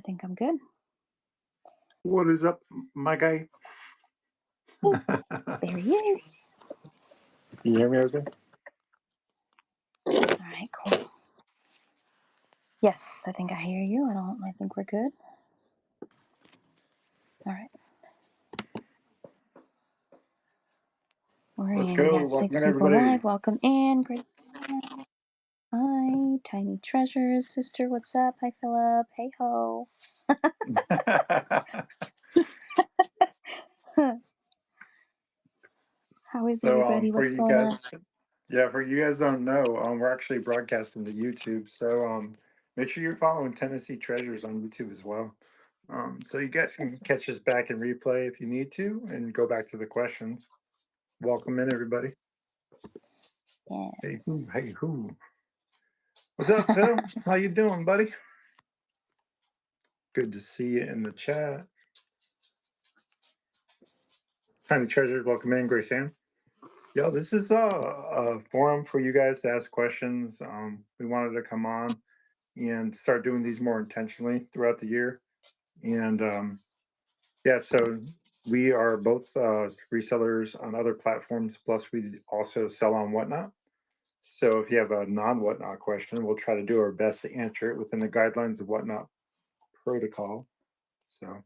think I'm good. What is up, my guy? Oh, Can there he is. you hear me okay? All right, cool. Yes, I think I hear you. I think we're good. All right. We're Let's in. We go. got Welcome 6 in, people everybody. live. Welcome in. Great. Hi, Tiny Treasures, sister. What's up? Hi, Philip. Hey ho. How is So, everybody? for What's you going on? guys, yeah, for you guys don't know, we're actually broadcasting to YouTube. So, make sure you're following Tennessee Treasures on YouTube as well. So you guys can catch us back in replay if you need to, and go back to the questions. Welcome in, everybody. Hey, who? Yes. Hey, who? What's up, Phil? How you doing, buddy? Good to see you in the chat. Tiny Treasures, welcome in, Grace Ann. Yo, this is a forum for you guys to ask questions. We wanted to come on and start doing these more intentionally throughout the year. And yeah, so we are both resellers on other platforms, plus we also sell on Whatnot. So if you have a non-Whatnot question, we'll try to do our best to answer it within the guidelines of Whatnot protocol. So,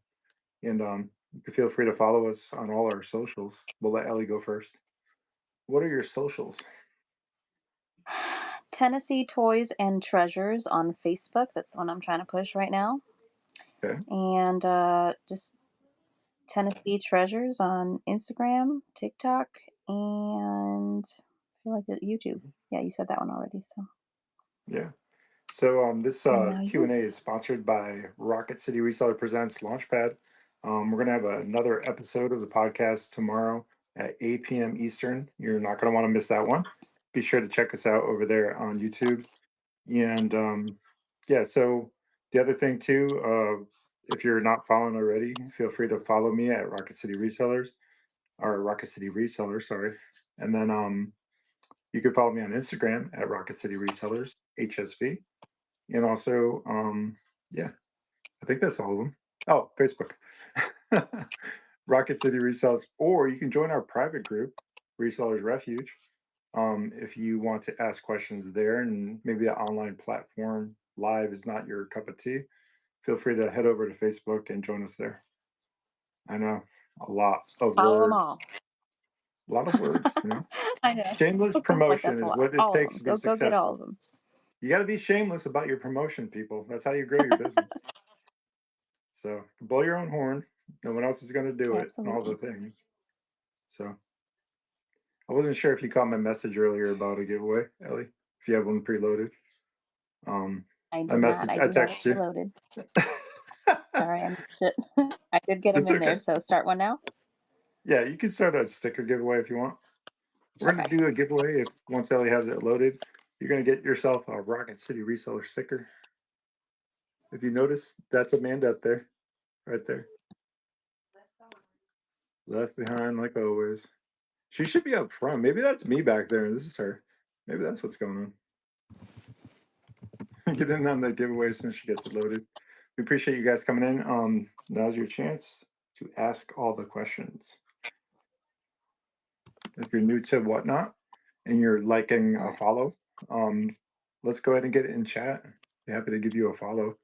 and you can feel free to follow us on all our socials. We'll let Ellie go first. What are your socials? Tennessee Toys and Treasures on Facebook. That's the one I'm trying to push right now. Okay. And just Tennessee Treasures on Instagram, TikTok, and I feel like YouTube. Yeah, you said that one already. So, Yeah. So this and now Q&A you. is sponsored by Rocket City Reseller Presents Launchpad. We're going to have another episode of the podcast tomorrow at 8 p.m. Eastern. You're not going to want to miss that one. Be sure to check us out over there on YouTube. And yeah, so the other thing too, if you're not following already, feel free to follow me at Rocket City Resellers or Rocket City Reseller, sorry. And then you can follow me on Instagram at Rocket City Resellers, HSV. And also, yeah, I think that's all of them. Oh, Facebook, Rocket City Resellers, or you can join our private group, Resellers Refuge. If you want to ask questions there, and maybe the online platform live is not your cup of tea, feel free to head over to Facebook and join us there. I know a lot of Follow them all. words, a lot of words. I know. Shameless Like promotion that's a is lot. what it All of takes them. to be Go get all of successful. them. You got to be shameless about your promotion, people. That's how you grow your business. So blow your own horn. No one else is going to do it, and all the Absolutely. things. So I wasn't sure if you caught my message earlier about a giveaway, Ellie. If you have one preloaded, um, I I did not. messaged, I I do have it texted reloaded. you. Sorry, I missed it. I did get them It's in there. okay. So start one now. Yeah, you can start a sticker giveaway if you want. We're Okay. going to do a giveaway if once Ellie has it loaded. You're going to get yourself a Rocket City Reseller sticker. If you notice, that's Amanda up there, right there, left behind like always. She should be up front. Maybe that's me back there, and this is her. Maybe that's what's going on. Get in on the giveaway as soon as she gets it loaded. We appreciate you guys coming in. Now's your chance to ask all the questions. If you're new to Whatnot and you're liking All a right. follow, let's go ahead and get it in chat. Be happy to give you a follow.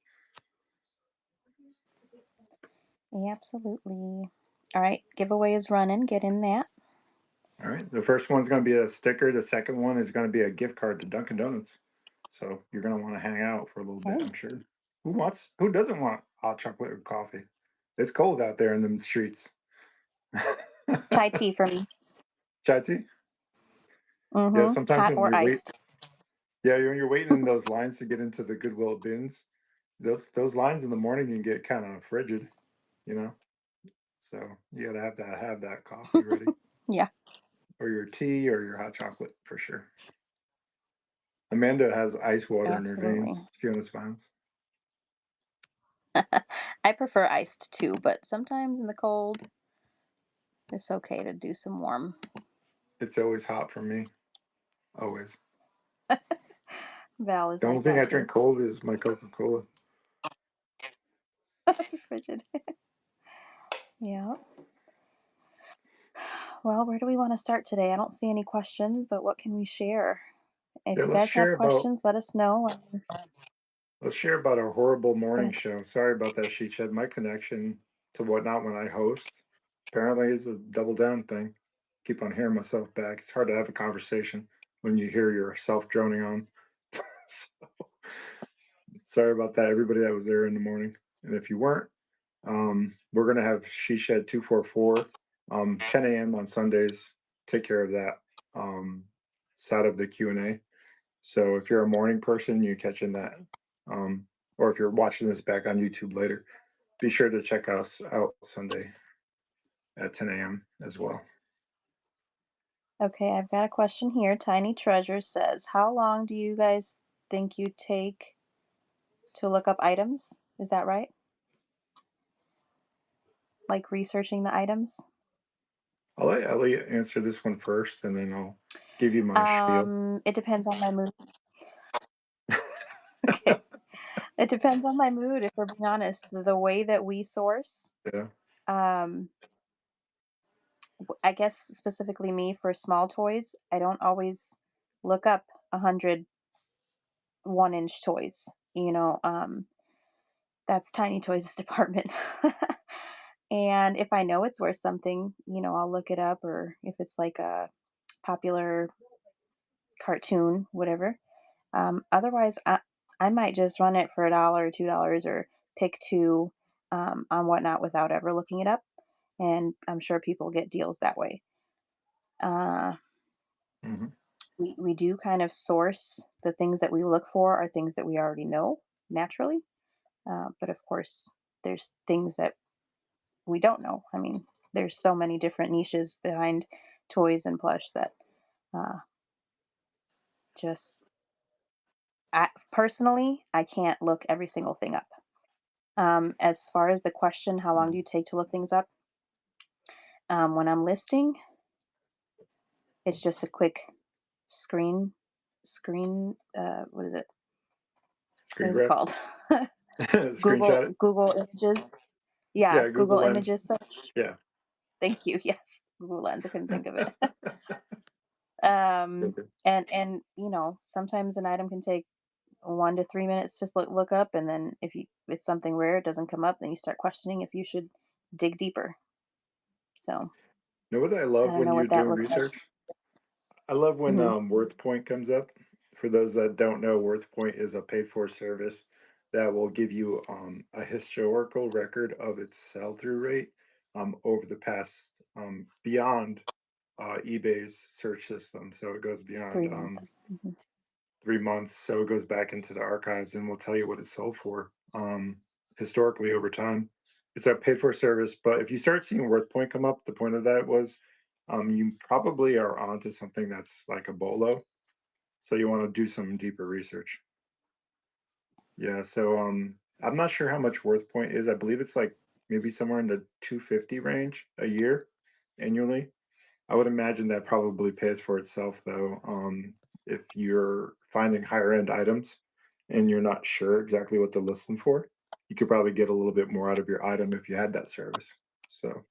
Absolutely. All right. Giveaway is running. Get in that. All right. The first one's going to be a sticker. The second one is going to be a gift card to Dunkin' Donuts. So you're going to want to hang out for a little bit, Hey. I'm sure. Who doesn't want hot chocolate or coffee? It's cold out there in the streets. Chai tea for me. Chai tea? Yeah, Mm-hmm. sometimes Hot when or iced. you're waiting in those lines to get into the Goodwill bins, those lines in the morning can get kind of frigid, you know? So you gotta have that coffee ready. Yeah. Or your tea or your hot chocolate for sure. Amanda has ice water in her Absolutely. veins. She understands. I prefer iced too, but sometimes in the cold, it's okay to do some warm. It's always hot for me. Always. Val is The only like thing that I too. drink cold is my Coca-Cola. frigid. Yeah. Well, where do we want to start today? I don't see any questions, but what can we share? If Yeah, you guys have questions, let us know. let's share about our horrible Go morning ahead. show. Sorry about that, she said. My connection to whatnot when I host apparently is a double down thing. Keep on hearing myself back. It's hard to have a conversation when you hear yourself droning on. So, sorry about that, everybody that was there in the morning. And if you weren't, we're gonna have She Shed 244, 10 a.m. on Sundays. Take care of that side of the Q&A. So if you're a morning person, you're catching that. Or if you're watching this back on YouTube later, be sure to check us out Sunday at 10 a.m. as well. Okay, I've got a question here. Tiny Treasure says, how long do you guys think you take to look up items? Is that right? Like researching the items? I'll let Ellie answer this one first, and then I'll give you my spiel. It depends on my mood. Okay. It depends on my mood, if we're being honest. The way that we source, Yeah. um, I guess specifically me for small toys, I don't always look up 100 1-inch toys. That's Tiny Toys' department. And if I know it's worth something, I'll look it up, or if it's like a popular cartoon, whatever. Otherwise, I might just run it for $1 or $2 or pick two on whatnot without ever looking it up. And I'm sure people get deals that way. Uh, Hmm. we do kind of source the things that we look for are things that we already know naturally. But of course, there's things that we don't know. I mean, there's so many different niches behind toys and plush that uh, just personally, I can't look every single thing up. As far as the question, how long do you take to look things up? When I'm listing, it's just a quick screen, what is it? What Screen is it grab. called? Screenshot it. Google Images. Yeah, Yeah, Google Google Lens. Images search. Yeah. Thank you. Yes, Google Lens. I couldn't think of it. It's okay. And sometimes an item can take 1 to 3 minutes to look up, and then if it's something rare, it doesn't come up, then you start questioning if you should dig deeper. So Know what I I love don't when know you're what that doing looks like. research? I love when Hmm. Worth Point comes up. For those that don't know, Worth Point is a paid for service that will give you a historical record of its sell through rate over the past beyond eBay's search system. So it goes beyond 3 months. Hmm. 3 months. So it goes back into the archives and will tell you what it sold for historically over time. It's a paid for service, but if you start seeing Worth Point come up, the point of that was you probably are onto something that's like a bolo. So you want to do some deeper research. Yeah. So I'm not sure how much Worth Point is. I believe it's like maybe somewhere in the 250 range a year annually. I would imagine that probably pays for itself though. If you're finding higher end items and you're not sure exactly what to list them for, you could probably get a little bit more out of your item if you had that service. So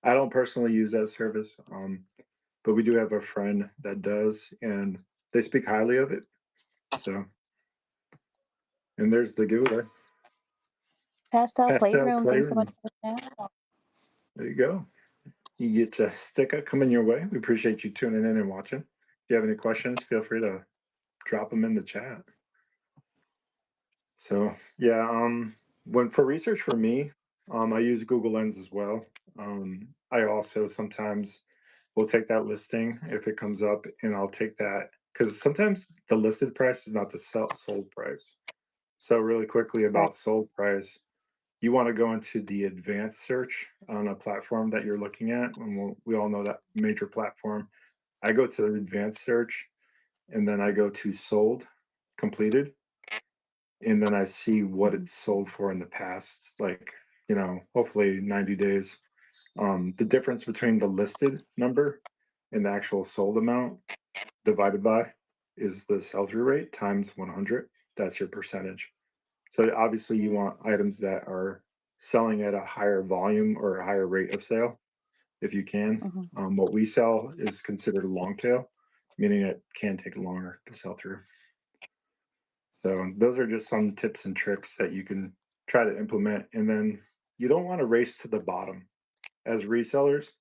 I don't personally use that service, but we do have a friend that does, and they speak highly of it. So, and there's the giveaway. Pastel Pastel Playroom. Thanks so much Playroom. for that. There you go. You get a sticker coming your way. We appreciate you tuning in and watching. If you have any questions, feel free to drop them in the chat. So yeah, when for research for me, I use Google Lens as well. I also sometimes will take that listing if it comes up, and I'll take that because sometimes the listed price is not the sold price. So really quickly Right. about sold price, you want to go into the advanced search on a platform that you're looking at, and we all know that major platform. I go to the advanced search, and then I go to sold completed, and then I see what Mhm. it's sold for in the past, like, hopefully 90 days. The difference between the listed number and the actual sold amount divided by is the sell through rate times 100. That's your percentage. So obviously, you want items that are selling at a higher volume or a higher rate of sale if you can. Mhm. What we sell is considered a long tail, meaning it can take longer to sell through. So those are just some tips and tricks that you can try to implement. And then you don't want to race to the bottom. As resellers,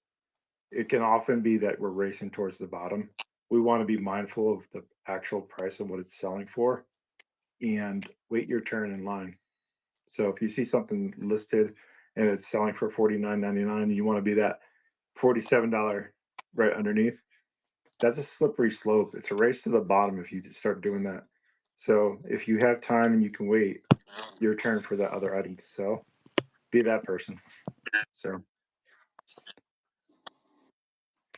it can often be that we're racing towards the bottom. We want to be mindful of the actual price and what it's selling for and wait your turn in line. So if you see something listed and it's selling for 49.99, you want to be that $47 right underneath. That's a slippery slope. It's a race to the bottom if you start doing that. So if you have time and you can wait your turn for that other item to sell, be that person. So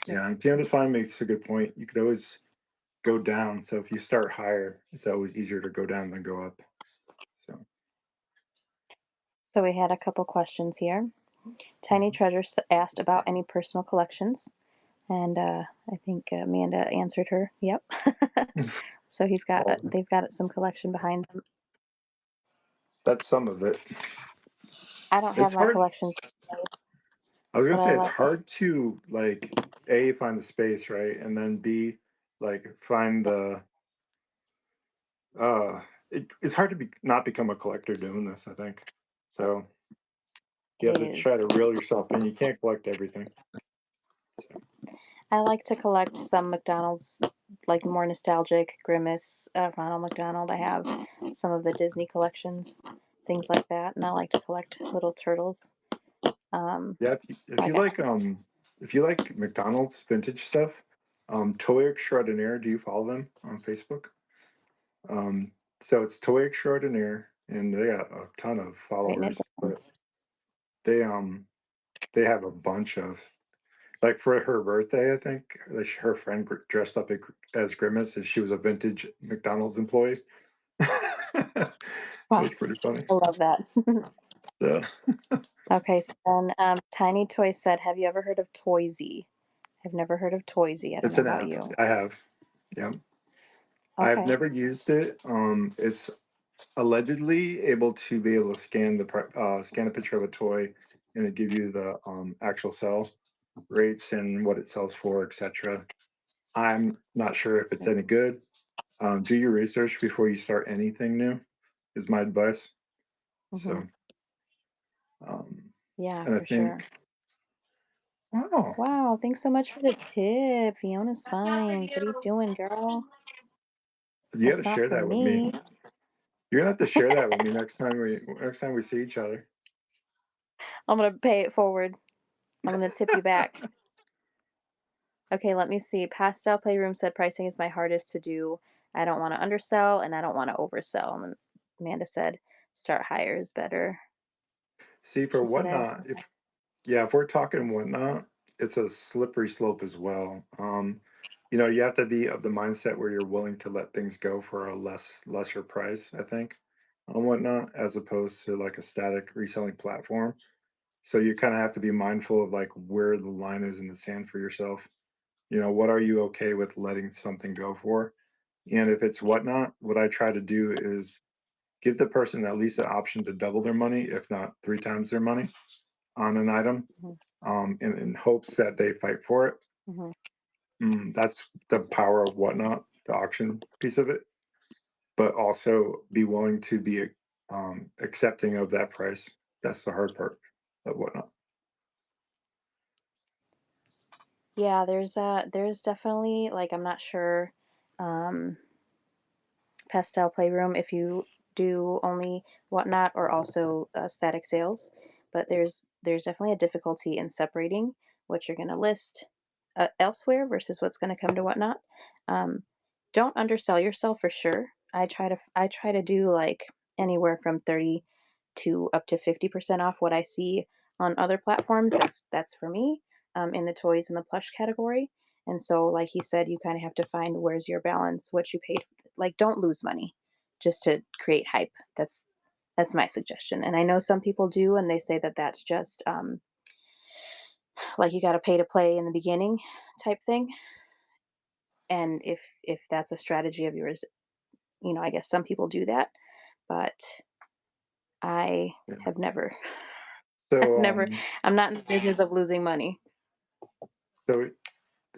yeah, and Deanna's fine makes a good point. You could always go down. So if you start higher, it's always easier to go down than go up. So So we had a couple questions here. Tiny mhm. Treasure asked about any personal collections, and I think Amanda answered her. Yep. So Well, they've got some collection behind them. that's some of it. I don't have It's my hard. collections displayed, I was gonna but say I it's like. hard to like A, find the space, right? And then B, like find the it's hard to be not become a collector doing this, I think. So you It have to try to is. reel yourself in. You can't collect everything. So I like to collect some McDonald's, like more nostalgic Grimace, Ronald McDonald. I have some of the Disney collections, things like that, and I like to collect little turtles. Um, yeah, like I, if you like McDonald's vintage stuff, Toy Extraordinaire, do you follow them on Facebook? So it's Toy Extraordinaire and they got a ton of writing it followers, down. but they um they have a bunch of like for her birthday, I think like her friend dressed up as Grimace and she was a vintage McDonald's employee. It Wow, was pretty funny. I love that. So Okay, so then Tiny Toy said, "Have you ever heard of Toysy?" I've never heard of Toysy. I don't it's know an about app. you. I have. Yeah. I've Okay. never used it. It's allegedly be able to scan a picture of a toy and it give you the actual sell rates and what it sells for, etc. I'm not sure if it's any good. Do your research before you start anything new, is my advice. Hmm. So, um, Yeah, and I for sure. think, oh, Wow, thanks so much for the tip. Fiona's Finds. What are you doing, girl? you got to That's not share for that with me. me. You're gonna have to share that with me next time we see each other. I'm gonna pay it forward. I'm gonna tip you back. Okay, let me see. Pastel Playroom said pricing is my hardest to do. I don't want to undersell and I don't want to oversell. And then Amanda said start higher is better. See, for She said whatnot, if yeah, if we're talking whatnot, it's a slippery slope as well. You have to be of the mindset where you're willing to let things go for a lesser price, I think, on whatnot, as opposed to like a static reselling platform. So you kind of have to be mindful of like where the line is in the sand for yourself. What are you okay with letting something go for? And if it's whatnot, what I try to do is give the person at least an option to double their money, if not three times their money on an item, mhm, in hopes that they fight for it. mhm. That's the power of whatnot, the auction piece of it, but also be willing to be accepting of that price. That's the hard part of whatnot. Yeah, there's definitely like I'm not sure um Pastel Playroom if you do only whatnot or also static sales, but there's definitely a difficulty in separating what you're going to list elsewhere versus what's going to come to whatnot. Um, don't undersell yourself for sure. I try to do like anywhere from 30 to up to 50% off what I see on other platforms. That's for me in the toys and the plush category. And so, like he said, you kind of have to find where's your balance, what you paid. Like, don't lose money just to create hype. That's my suggestion. And I know some people do, and they say that that's just like you got to pay to play in the beginning type thing. And if that's a strategy of yours, I guess some people do that, but I Yeah. have never. I've So, never I'm not in the business of losing money. so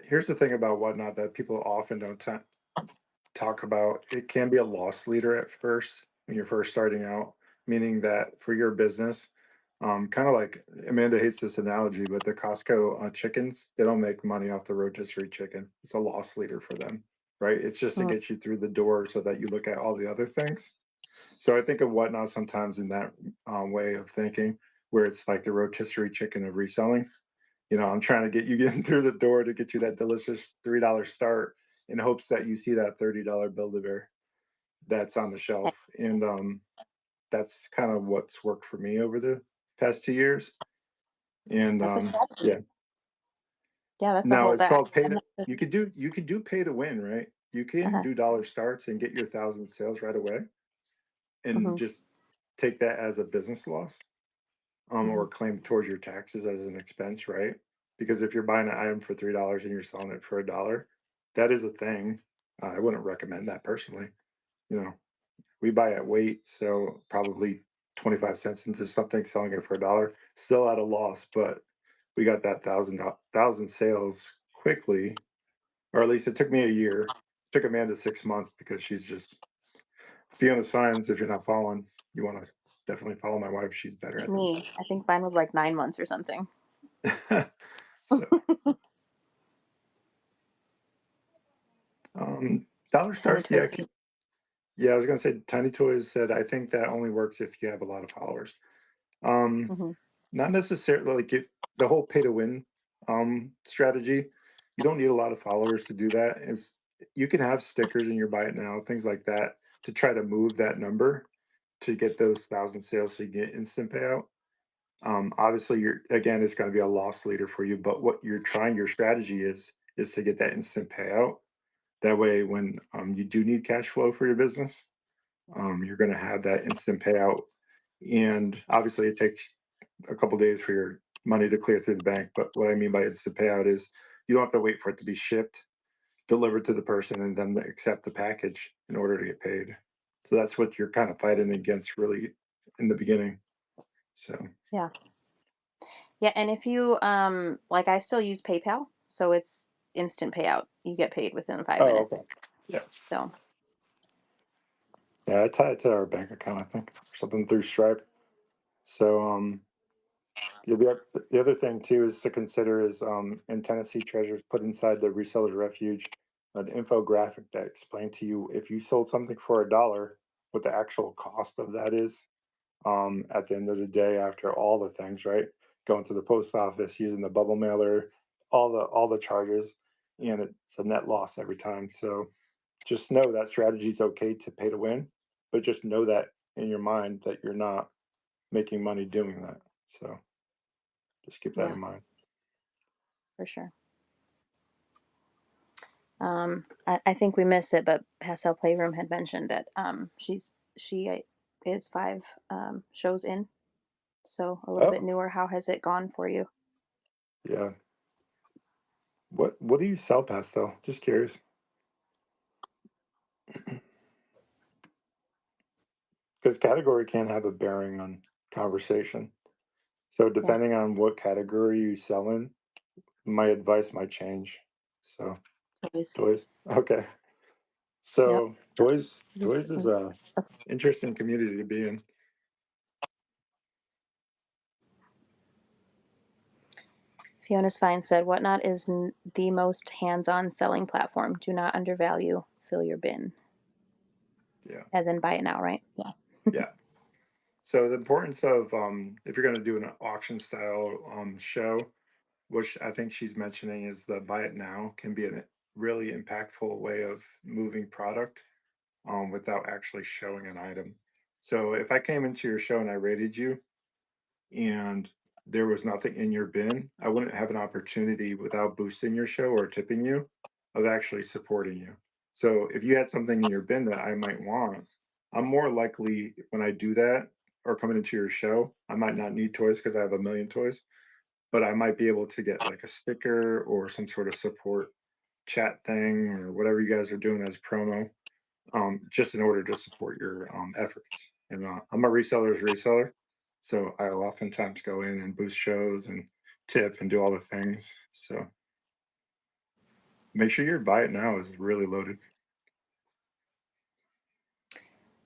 here's the thing about Whatnot that people often don't talk about. It can be a loss leader at first when you're first starting out, meaning that for your business, kind of like Amanda hates this analogy, but the Costco chickens, they don't make money off the rotisserie chicken. It's a loss leader for them, right? It's just to Mhm, get you through the door so that you look at all the other things. So I think of Whatnot sometimes in that way of thinking, where it's like the rotisserie chicken of reselling. I'm trying to get you getting through the door to get you that delicious $3 start in hopes that you see that $30 Build-A-Bear that's on the eh, shelf. And that's kind of what's worked for me over the past 2 years. And that's a strategy. yeah, Yeah, that's a now whole it's that called pay I'm to. not sure. You could do pay to win, right? You can Uh-huh. do dollar starts and get your thousand sales right away, and Mhm, just take that as a business loss, mhm. or claim towards your taxes as an expense, right? Because if you're buying an item for $3 and you're selling it for a dollar, that is a thing. I wouldn't recommend that personally. You know, we buy at weight, so probably 25 cents into something, selling it for a dollar, still at a loss, but we got that thousand sales quickly, or at least it took me a year. It took Amanda 6 months because she's just Fiona's fines. If you're not following, you want to definitely follow my wife. She's better at this. Me, I think mine was like 9 months or something. So, dollar Tiny stars, yeah, Toys. yeah. I was gonna say, Tiny Toys said, I think that only works if you have a lot of followers. Um, Mhm. Not necessarily like if the whole pay to win strategy, you don't need a lot of followers to do that. You can have stickers in your buy it now, things like that, to try to move that number to get those thousand sales so you get instant payout. Obviously you're again it's going to be a loss leader for you, but what your strategy is to get that instant payout. That way when you do need cash flow for your business, you're going to have that instant payout. And obviously it takes a couple days for your money to clear through the bank. But what I mean by instant payout is you don't have to wait for it to be shipped, delivered to the person, and then accept the package in order to get paid. So that's what you're kind of fighting against really in the beginning. So, Yeah. Yeah, and if you, like, I still use PayPal, so it's instant payout. You get paid within 5 oh, okay. minutes. Yeah. So, Yeah. I tie it to our bank account, I think, or something through Stripe. So, yeah, the other thing too is to consider is in Tennessee Treasures put inside the reseller's refuge an infographic that explained to you if you sold something for a dollar, what the actual cost of that is. At the end of the day, after all the things, right? Going to the post office, using the bubble mailer, all the charges, and it's a net loss every time. So just know that strategy is okay to pay to win, but just know that in your mind that you're not making money doing that. So just keep that yeah, in mind. for sure. I think we missed it, but Pastel Playroom had mentioned that she is 5 shows in, so a little bit Oh, newer. How has it gone for you? yeah. What do you sell, Pastel? Just curious. Because category can have a bearing on conversation. So Yeah, depending on what category you sell in, my advice might change. So toys. toys. Okay. Yep. So toys is Recently. a interesting community to be in. Fiona's Fine said, "Whatnot is the most hands-on selling platform. Do not undervalue. Fill your bin." Yeah. As in buy it now, right? Yeah. Yeah. So the importance of if you're going to do an auction style show, which I think she's mentioning is the buy it now can be a really impactful way of moving product without actually showing an item. So if I came into your show and I rated you and there was nothing in your bin, I wouldn't have an opportunity without boosting your show or tipping you of actually supporting you. So if you had something in your bin that I might want, I'm more likely when I do that or coming into your show, I might not need toys because I have a million toys, but I might be able to get like a sticker or some sort of support chat thing or whatever you guys are doing as promo, just in order to support your efforts. And I'm a reseller's reseller. So I'll oftentimes go in and boost shows and tip and do all the things. So make sure your buy it now is really loaded.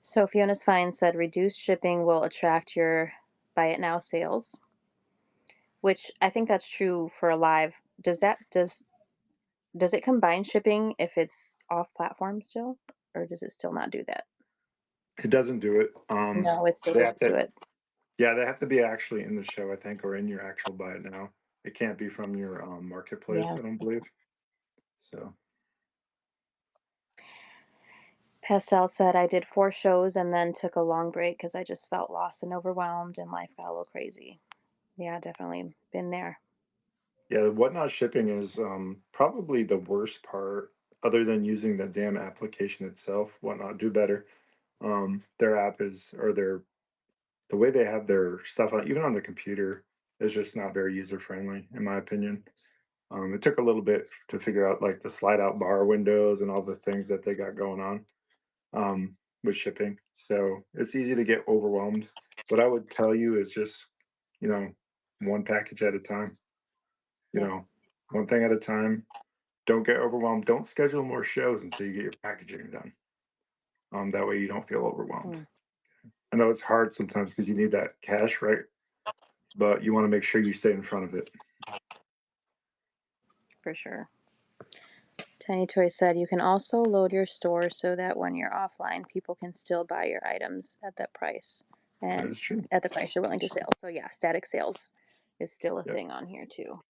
So Fiona's Fine said reduced shipping will attract your buy it now sales, which I think that's true for a live. Does it combine shipping if it's off platform still, or does it still not do that? It doesn't do it. No, it still They have doesn't do to, it. yeah, they have to be actually in the show, I think, or in your actual buy it now. It can't be from your marketplace, Yeah. I don't believe. So Pastel said I did 4 shows and then took a long break because I just felt lost and overwhelmed and life got a little crazy. Yeah, definitely been there. yeah, whatnot shipping is probably the worst part, other than using the damn application itself. Whatnot do better. Their app is, or their the way they have their stuff on, even on the computer, is just not very user friendly, in my opinion. It took a little bit to figure out like the slide out bar windows and all the things that they got going on with shipping. So it's easy to get overwhelmed. What I would tell you is just, you know, one package at a time, you Yeah. know, one thing at a time. Don't get overwhelmed. Don't schedule more shows until you get your packaging done. That way you don't feel overwhelmed. Mm, I know it's hard sometimes because you need that cash, right? But you want to make sure you stay in front of it. for sure. Tiny Toy said you can also load your store so that when you're offline, people can still buy your items at that price That and is true. at the price you're willing to sell. So yeah, static sales is still a Yep. thing on here too.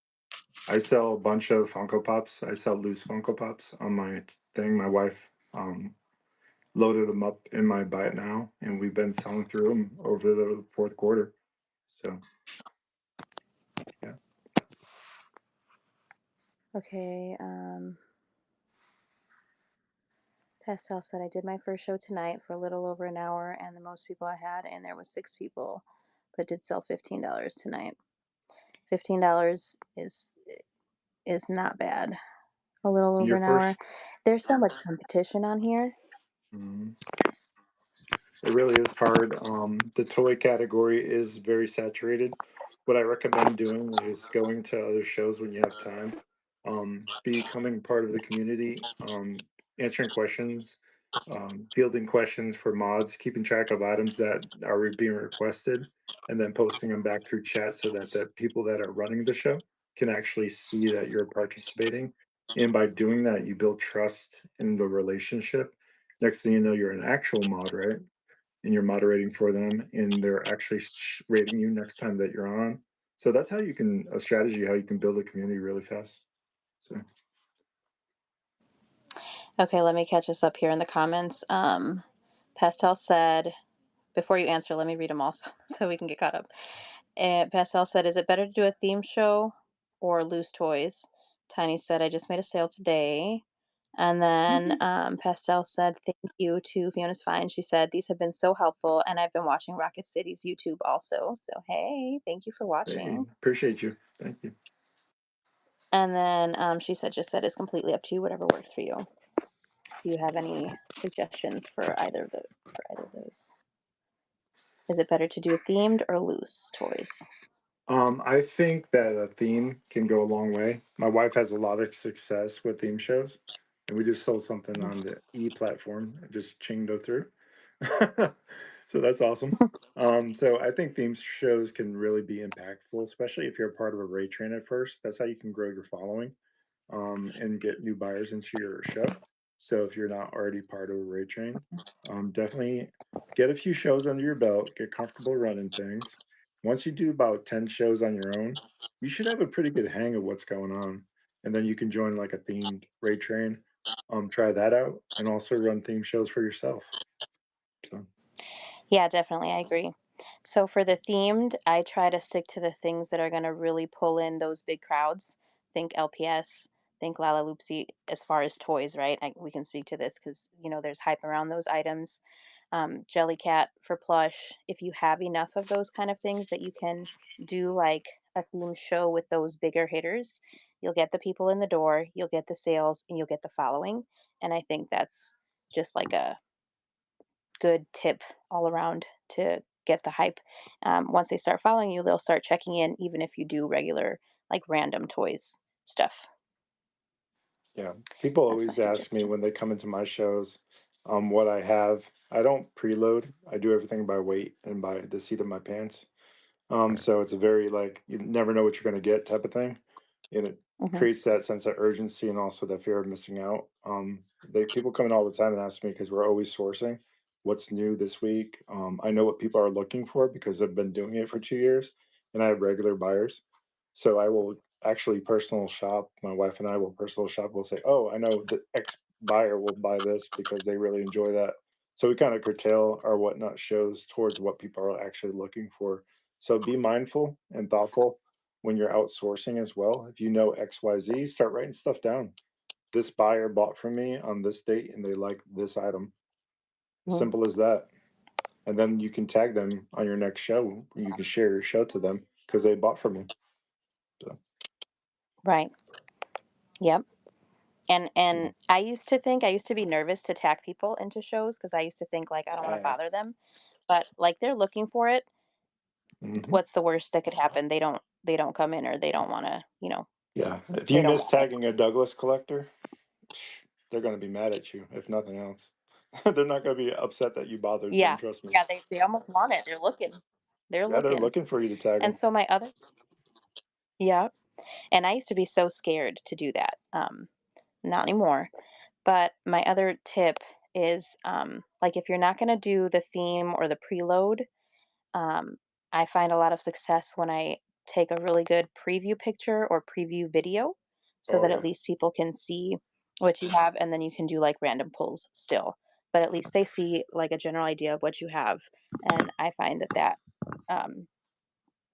I sell a bunch of Funko Pops. I sell loose Funko Pops on my thing. My wife loaded them up in my buy it now, and we've been selling through them over the fourth quarter. So yeah, Okay, Pastel said I did my first show tonight for a little over an hour, and the most people I had in there was 6 people, but did sell $15 tonight. $15 is not bad. A little over your an hour. first. There's so much competition on here. Mhm. It really is hard. The toy category is very saturated. What I recommend doing is going to other shows when you have time, becoming part of the community, answering questions, fielding questions for mods, keeping track of items that are being requested, and then posting them back through chat so that the people that are running the show can actually see that you're participating. And by doing that, you build trust in the relationship. Next thing you know, you're an actual mod, right? And you're moderating for them and they're actually rating you next time that you're on. So that's how you can a strategy how you can build a community really fast. So Okay, let me catch us up here in the comments. Pastel said, before you answer, let me read them all so we can get caught up. Pastel said, "Is it better to do a theme show or loose toys?" Tiny said, "I just made a sale today." And then mhm. Pastel said, "Thank you to Fiona's Fine." She said, "These have been so helpful, and I've been watching Rocket City's YouTube also." So, hey, thank you for Hey, watching. appreciate you. Thank you. And then she said, "Just said it's completely up to you, whatever works for you." Do you have any suggestions for either of those? Is it better to do themed or loose toys? I think that a theme can go a long way. My wife has a lot of success with theme shows, and we just sold something on the E platform, just chinged through. So that's awesome. So I think theme shows can really be impactful, especially if you're a part of a raid train at first. That's how you can grow your following and get new buyers into your show. So if you're not already part of a raid train, definitely get a few shows under your belt, get comfortable running things. Once you do about 10 shows on your own, you should have a pretty good hang of what's going on. And then you can join like a themed raid train, try that out, and also run theme shows for yourself. So Yeah, definitely. I agree. So for the themed, I try to stick to the things that are going to really pull in those big crowds. Think LPS, think Lala Loopsy as far as toys, right? We can speak to this because, there's hype around those items. Jellycat for plush. If you have enough of those kind of things that you can do like a theme show with those bigger hitters, you'll get the people in the door, you'll get the sales, and you'll get the following. And I think that's just like a good tip all around to get the hype. Once they start following you, they'll start checking in, even if you do regular, like random toys stuff. Yeah. People That's my always ask me suggestion. when they come into my shows, what I have. I don't preload. I do everything by weight and by the seat of my pants. So it's a very like you never know what you're going to get type of thing, and it Hmm. creates that sense of urgency and also the fear of missing out. They people come in all the time and ask me because we're always sourcing what's new this week. I know what people are looking for because I've been doing it for 2 years, and I have regular buyers, so I will actually personal shop. My wife and I will personal shop. We'll say, "Oh, I know the X buyer will buy this because they really enjoy that." So we kind of curtail our whatnot shows towards what people are actually looking for, so be mindful and thoughtful when you're outsourcing as well. If you know XYZ, start writing stuff down. This buyer bought from me on this date and they like this item. Hmm. Simple as that. And then you can tag them on your next show. You can share your show to them because they bought from you. So, Right. Yep. yeah. And I used to be nervous to tag people into shows because I used to think like I don't want to Uh, bother them, but like they're looking for it. mhm. What's the worst that could happen? They don't come in, or they don't want to, Yeah. If you they don't miss want it. tagging a Douglas collector, they're going to be mad at you, if nothing else. They're not going to be upset that you bothered them. Yeah. Trust me. Yeah, they almost want it. They're looking. They're Yeah, they're looking. looking for you to tag And them. so my other yeah, and I used to be so scared to do that. Not anymore. But my other tip is like if you're not going to do the theme or the preload, um, I find a lot of success when I take a really good preview picture or preview video so Oh, that at yeah. least people can see what you have, and then you can do like random pulls still. But at least they see like a general idea of what you have. And I find that um,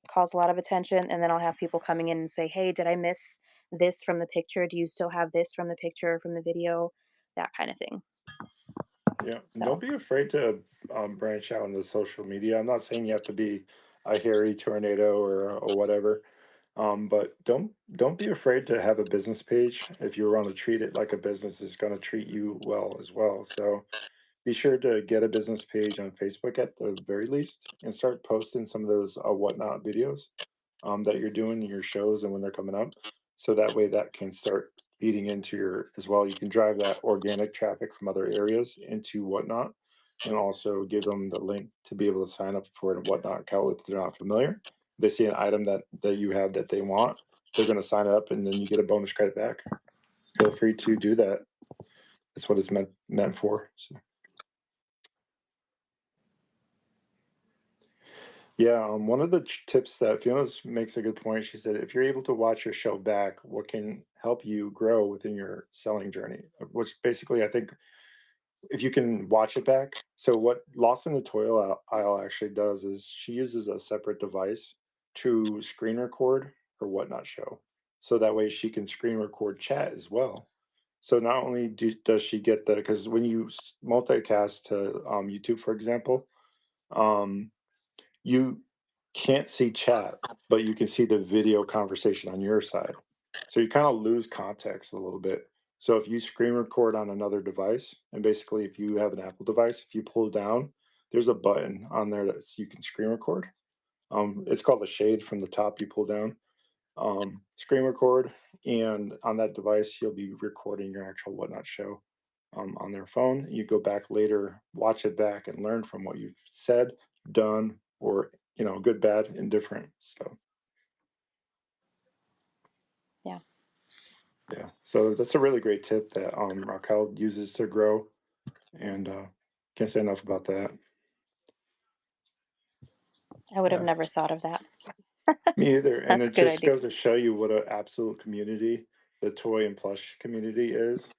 calls a lot of attention. And then I'll have people coming in and say, "Hey, did I miss this from the picture? Do you still have this from the picture, from the video?" That kind of thing. Yeah, don't So, be afraid to branch out into social media. I'm not saying you have to be a hairy tornado or whatever, but don't be afraid to have a business page if you want to treat it like a business is going to treat you well as well. So be sure to get a business page on Facebook at the very least and start posting some of those whatnot videos that you're doing in your shows and when they're coming up. So that way that can start feeding into your as well. You can drive that organic traffic from other areas into whatnot and also give them the link to be able to sign up for a whatnot account if they're not familiar. They see an item that you have that they want, they're going to sign up and then you get a bonus credit back. Feel free to do that. That's what it's meant for. So. Yeah, one of the tips that Fiona makes a good point. She said, if you're able to watch your show back, what can help you grow within your selling journey? Which basically, I think if you can watch it back. So, what Lost in the Toil Aisle actually does is she uses a separate device to screen record her whatnot show. So that way she can screen record chat as well. So not only does she get the, because when you multicast to YouTube, for example, um, you can't see chat, but you can see the video conversation on your side. So you kind of lose context a little bit. So if you screen record on another device, and basically if you have an Apple device, if you pull down, there's a button on there that you can screen record. It's called the shade from the top. You pull down, screen record, and on that device, you'll be recording your actual whatnot show on their phone. You go back later, watch it back, and learn from what you've said, done, or good, bad, indifferent. So yeah, yeah, so that's a really great tip that Raquel uses to grow, and can't say enough about that. I would have Yeah, never thought of that. me either. And That's a it good just idea. goes to show you what an absolute community the toy and plush community is.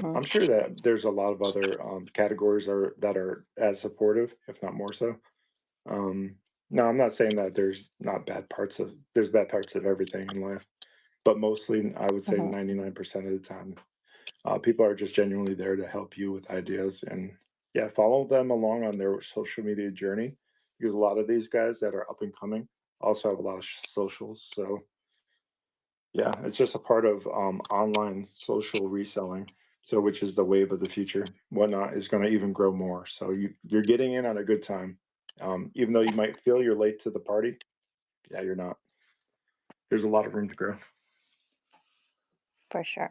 Mhm, I'm sure that there's a lot of other categories that are as supportive, if not more so. Um, no, I'm not saying that there's bad parts of everything in life, but mostly I would say mhm. 99% of the time, people are just genuinely there to help you with ideas and yeah, follow them along on their social media journey because a lot of these guys that are up and coming also have a lot of socials. So yeah, it's just a part of online social reselling. So, which is the wave of the future. Whatnot is going to even grow more. So you're getting in on a good time, Even though you might feel you're late to the party, yeah, you're not. There's a lot of room to grow. For sure.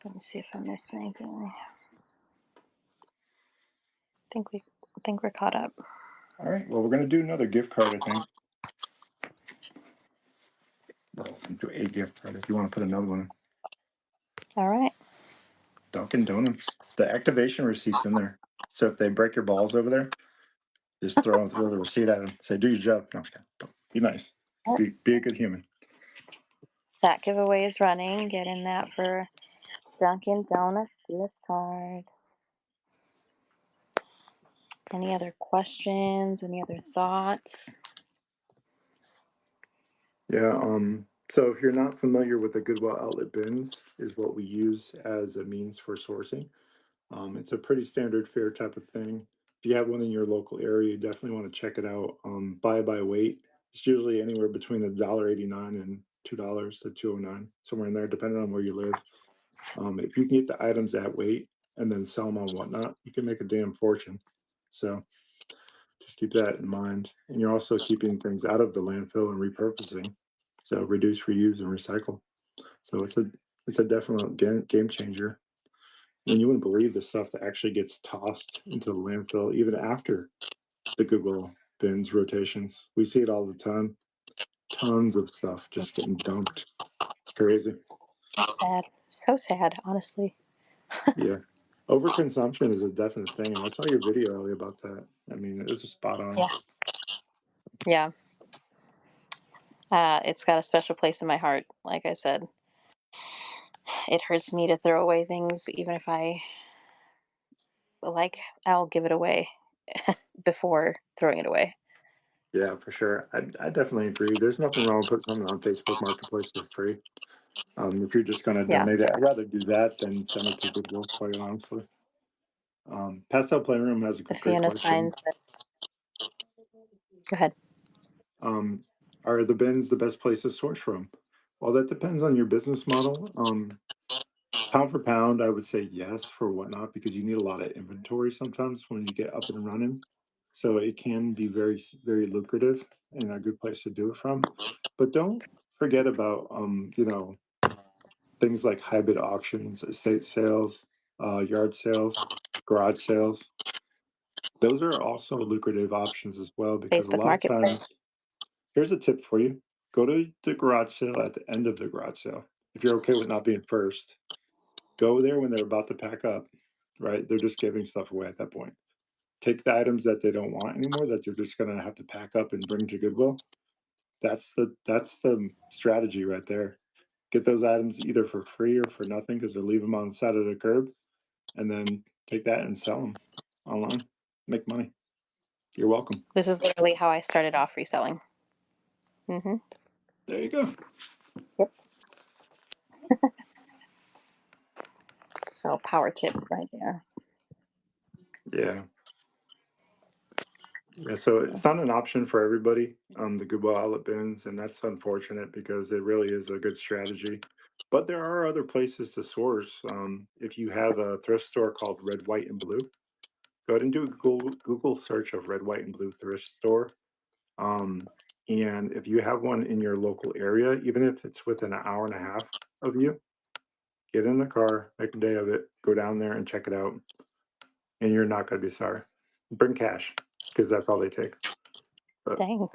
Let me see if I missed anything. Think we think we're caught up. All right. Well, we're gonna do another gift card, I think. Well, do a gift card if you want to put another one in. All right. Dunkin' Donuts. The activation receipt's in there. So if they break your balls over there, just throw the receipt at them. Say, do your job. No, I'm just kidding. Don't. Be nice. Yep. Be a good human. That giveaway is running. Get in that for Dunkin' Donuts gift card. Any other questions? Any other thoughts? Yeah. So if you're not familiar with the Goodwill outlet bins, is what we use as a means for sourcing. It's a pretty standard fare type of thing. If you have one in your local area, you definitely want to check it out. Buy by weight. It's usually anywhere between $1.89 and $2 to 2.09, somewhere in there, depending on where you live. If you can get the items at weight and then sell them on whatnot, you can make a damn fortune. So just keep that in mind. And you're also keeping things out of the landfill and repurposing. So reduce, reuse, and recycle. So it's a definite game changer. And you wouldn't believe the stuff that actually gets tossed into the landfill even after the Goodwill bins rotations. We see it all the time. Tons of stuff just getting dumped. It's crazy. Sad. So sad, honestly. Yeah. Overconsumption is a definite thing. And I saw your video earlier about that. I mean, it was spot on. Yeah. Yeah. It's got a special place in my heart. Like I said, it hurts me to throw away things, even if I like, I'll give it away before throwing it away. Yeah, for sure. I definitely agree. There's nothing wrong with putting something on Facebook Marketplace for free. If you're just going to Yeah. donate it, I'd rather do that than send it to Goodwill, quite honestly. Pastel Playroom has a If great Fiona collection. finds that, go ahead. Um, are the bins the best place to source from? Well, that depends on your business model. Pound for pound, I would say yes for whatnot because you need a lot of inventory sometimes when you get up and running. So it can be very lucrative and a good place to do it from. But don't forget about things like hybrid auctions, estate sales, yard sales, garage sales. Those are also lucrative options as well because a Facebook lot of Marketplace. times, here's a tip for you. Go to the garage sale at the end of the garage sale. If you're okay with not being first, go there when they're about to pack up, right? They're just giving stuff away at that point. Take the items that they don't want anymore that you're just gonna have to pack up and bring to Goodwill. That's the strategy right there. Get those items either for free or for nothing because they'll leave them on the side of the curb, and then take that and sell them online. Make money. You're welcome. This is literally how I started off reselling. Hmm. There you go. Yep. So power tip right there. Yeah. Yeah, so it's not an option for everybody, the Goodwill outlet bins, and that's unfortunate because it really is a good strategy. But there are other places to source. If you have a thrift store called Red, White, and Blue, go ahead and do a Google search of Red, White, and Blue thrift store. Um, and if you have one in your local area, even if it's within an hour and a half of you, get in the car, make a day of it, go down there and check it out, and you're not going to be sorry. Bring cash because that's all they take. But Dang.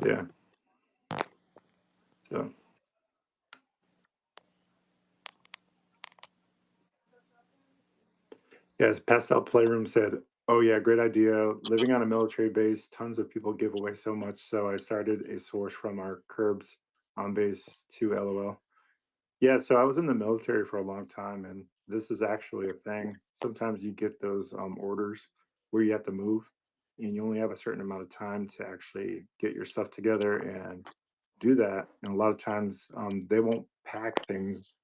yeah, so. Yes, Pastel Playroom said, "Oh yeah, great idea. Living on a military base, tons of people give away so much, so I started a source from our curbs on base to LOL." Yeah, so I was in the military for a long time, and this is actually a thing. Sometimes you get those orders where you have to move, and you only have a certain amount of time to actually get your stuff together and do that. And a lot of times, they won't pack things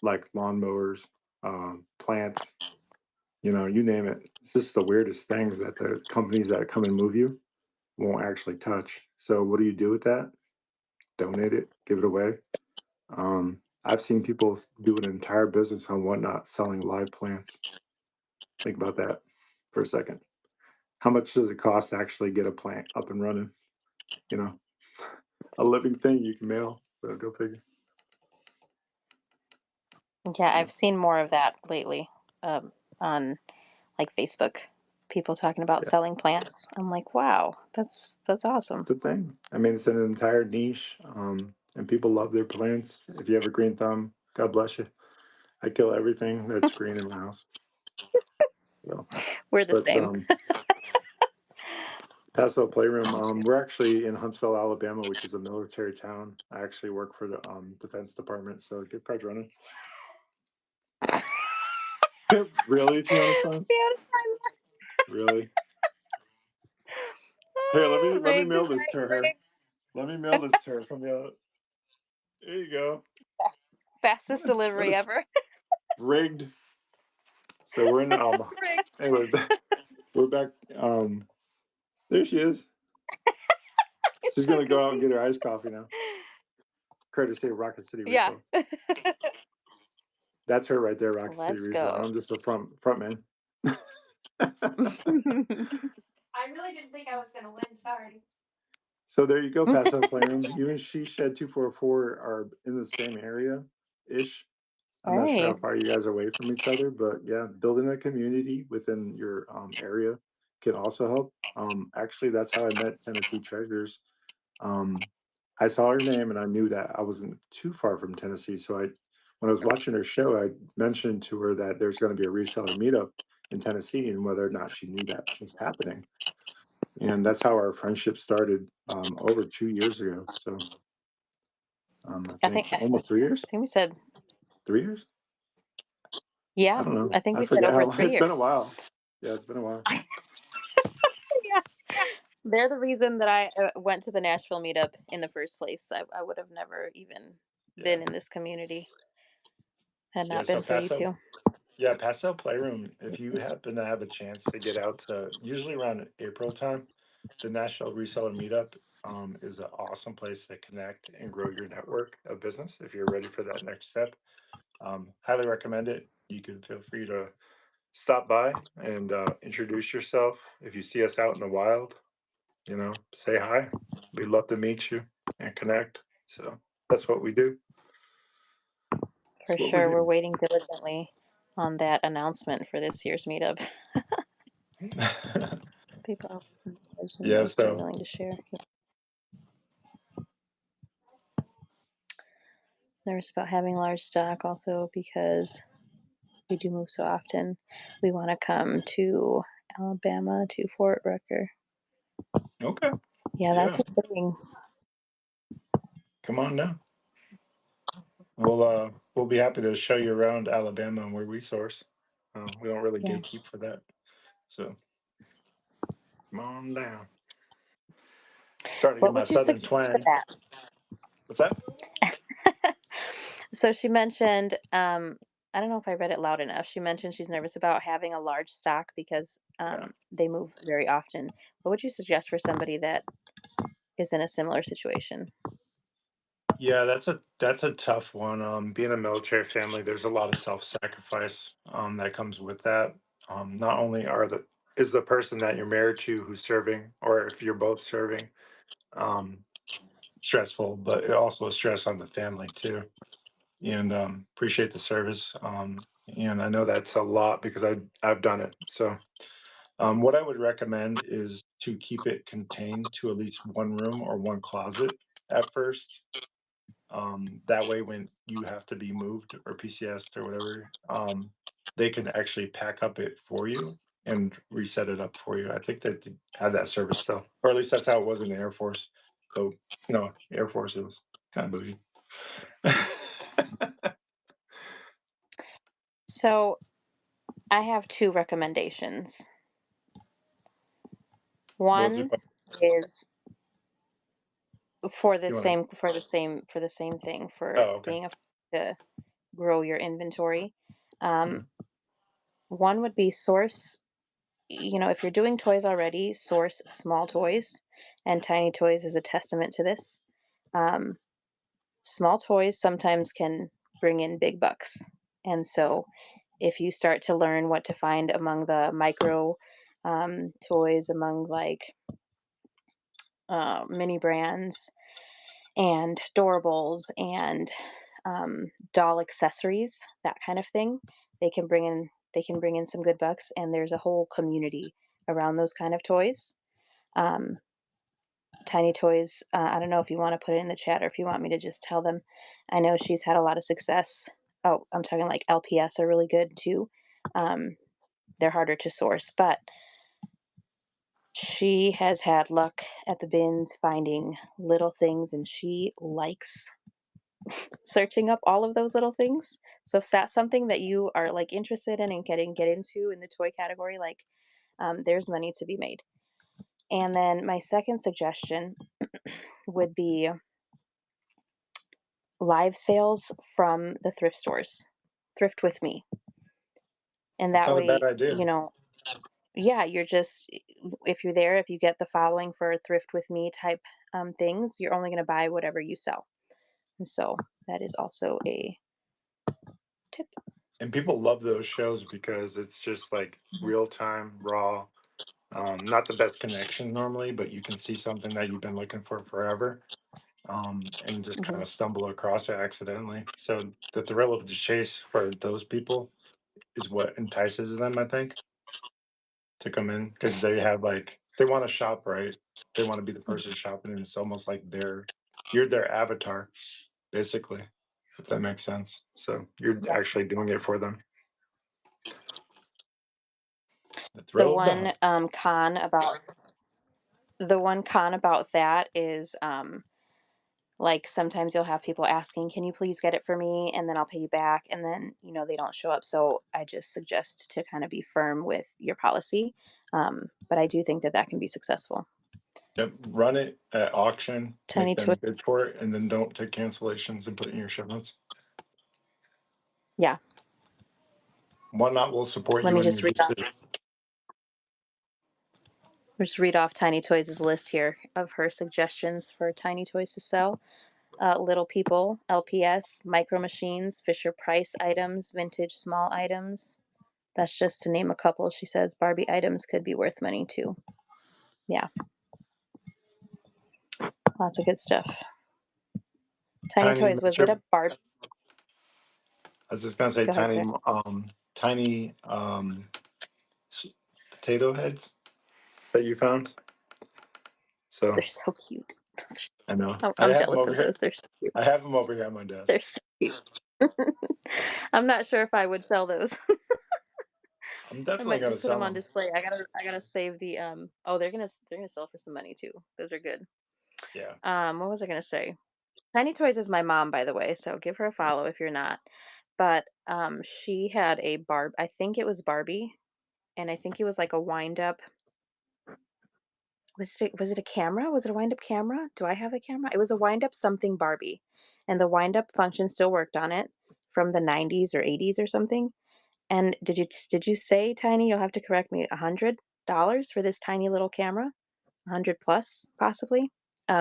like lawnmowers, plants, you name it. It's just the weirdest things that the companies that come and move you won't actually touch. So what do you do with that? Donate it, give it away. I've seen people do an entire business on Whatnot selling live plants. Think about that for a second. How much does it cost to actually get a plant up and running? You know, a living thing you can mail. So go figure. Yeah, Yeah, I've seen more of that lately, on, like, Facebook. People talking about yeah, selling plants. I'm like, "Wow, that's awesome." it's a thing. I mean, it's an entire niche, and people love their plants. If you have a green thumb, God bless you. I kill everything that's green in my house. So, We're the but same. Paso Playroom. We're actually in Huntsville, Alabama, which is a military town. I actually work for the Defense Department, so gift cards running. Really, Fiona-san? Beautiful. Really? Here, let me Rigged, mail this to right? her. Let me mail this to her from the. There you go. Fastest What delivery is ever. rigged? So we're in Rigged. anyways, we're back. There she is. It's She's so gonna go out and get confusing. her iced coffee now. Courtesy of Rocket City Yeah. Refill. That's her right there, Rocket City Let's Refill. go. I'm just a front man. So there you go, Paso Playroom. You and she Shed 244 are in the same area ish. I'm not sure Right. how far you guys are away from each other, but yeah, building a community within your area can also help. Actually, that's how I met Tennessee Treasures. Um, I saw her name and I knew that I wasn't too far from Tennessee. So when I was watching her show, I mentioned to her that there's going to be a reseller meetup in Tennessee and whether or not she knew that was happening. And that's how our friendship started over 2 years ago. So I I think think I almost 3 years, think we said 3 years. I yeah, don't know. I think I we said forget over how. 3 It's been a years. while. Yeah, it's been a while. Yeah. They're the reason that I, went to the Nashville meetup in the first place. I would have never even Yeah, been in this community had yeah. not So been for you Paso, 2. yeah, Paso Playroom. If you happen to have a chance to get out to usually around April time, the National Reseller Meetup is an awesome place to connect and grow your network of business. If you're ready for that next step, highly recommend it. You can feel free to stop by and introduce yourself. If you see us out in the wild, say hi. We'd love to meet you and connect. So that's what we do. For That's what we sure, we're do. waiting diligently on that announcement for this year's meetup. People are Yeah. those 2 So willing to share. Yeah. Nervous about having large stock also because we do move so often. We wanna come to Alabama, to Fort Rucker. okay. Yeah, that's Yeah. exciting. Come on now. We'll be happy to show you around Alabama and where we source. We don't really Yeah. gatekeep for that. So come on down. Starting to get What my would you southern suggest for twang. that? What's that? So she mentioned, I don't know if I read it loud enough. She mentioned she's nervous about having a large stock because Yeah. they move very often. What would you suggest for somebody that is in a similar situation? Yeah, that's a tough one. Being a military family, there's a lot of self-sacrifice that comes with that. Not only is the person that you're married to who's serving, or if you're both serving, um, stressful, but it also is stress on the family too. And appreciate the service. And I know that's a lot because I've done it. So what I would recommend is to keep it contained to at least one room or one closet at first. That way, when you have to be moved or PCSed or whatever, they can actually pack up it for you and reset it up for you. I think that they have that service still, or at least that's how it was in the Air Force. So, Air Force is kind of bougie. So I have two recommendations. What was the One question? is for the You want to? same thing for Oh, okay. being a to grow your inventory. Um, Mhm. one would be source, if you're doing toys already, source small toys, and tiny toys is a testament to this. Um, Small toys sometimes can. bring in big bucks. And so if you start to learn what to find among the micro toys, among like mini brands and doorables and doll accessories, that kind of thing, they can bring in some good bucks, and there's a whole community around those kind of toys. Um, Tiny Toys, I don't know if you want to put it in the chat or if you want me to just tell them. I know she's had a lot of success. Oh, I'm talking like LPS are really good too. Um, they're harder to source, but she has had luck at the bins finding little things, and she likes searching up all of those little things. So if that's something that you are like interested in and get into in the toy category, like there's money to be made. And then my second suggestion would be live sales from the thrift stores. Thrift with me. And That's that not a bad way, idea. yeah, you're just if you're there, if you get the following for thrift with me type things, you're only going to buy whatever you sell. And so that is also a tip. And people love those shows because it's just like real time, raw. Not the best connection normally, but you can see something that you've been looking for forever, and just kind Mhm. of stumble across it accidentally. So the thrill of the chase for those people is what entices them, I think, to come in because they have like they want to shop, right? They want to be the person shopping, and it's almost like you're their avatar, basically, if that makes sense. So you're Yeah. actually doing it for them. The The thrill of the one hunt. con about that is like sometimes you'll have people asking, "Can you please get it for me?" and then I'll pay you back, and then they don't show up. So I just suggest to kind of be firm with your policy. But I do think that that can be successful. Yep, run it at auction, make Tiny them twist. bid for it, and then don't take cancellations and put it in your show notes. Yeah. Whatnot will support Let you me in your just read off. decision. Just read off Tiny Toys' list here of her suggestions for tiny toys to sell. Little People, LPS, Micro Machines, Fisher Price items, vintage small items. That's just to name a couple. She says Barbie items could be worth money too. Yeah, lots of good stuff. Tiny Tiny Toys, was it Mr. a Barbie? I was just gonna say Go ahead, tiny, sir. tiny s- potato heads that you found. They're So so cute. I know I I'm have them jealous over of here. those. They're so cute. I have them over here on my desk. They're so cute. I'm not sure if I would sell those. I'm I definitely might gonna just put them sell on them. display. I gotta save the oh, they're gonna sell for some money too. Those are good. Yeah. What was I gonna say? Tiny Toys is my mom, by the way, so give her a follow if you're not. But she had a I think it was Barbie, and I think it was like a wind up. Was it a camera? Was it a wind up camera? Do I have a camera? It was a wind up something Barbie, and the wind up function still worked on it from the 90s or 80s or something. And did you say, Tiny? You'll have to correct me. $100 for this tiny little camera? 100 plus, possibly.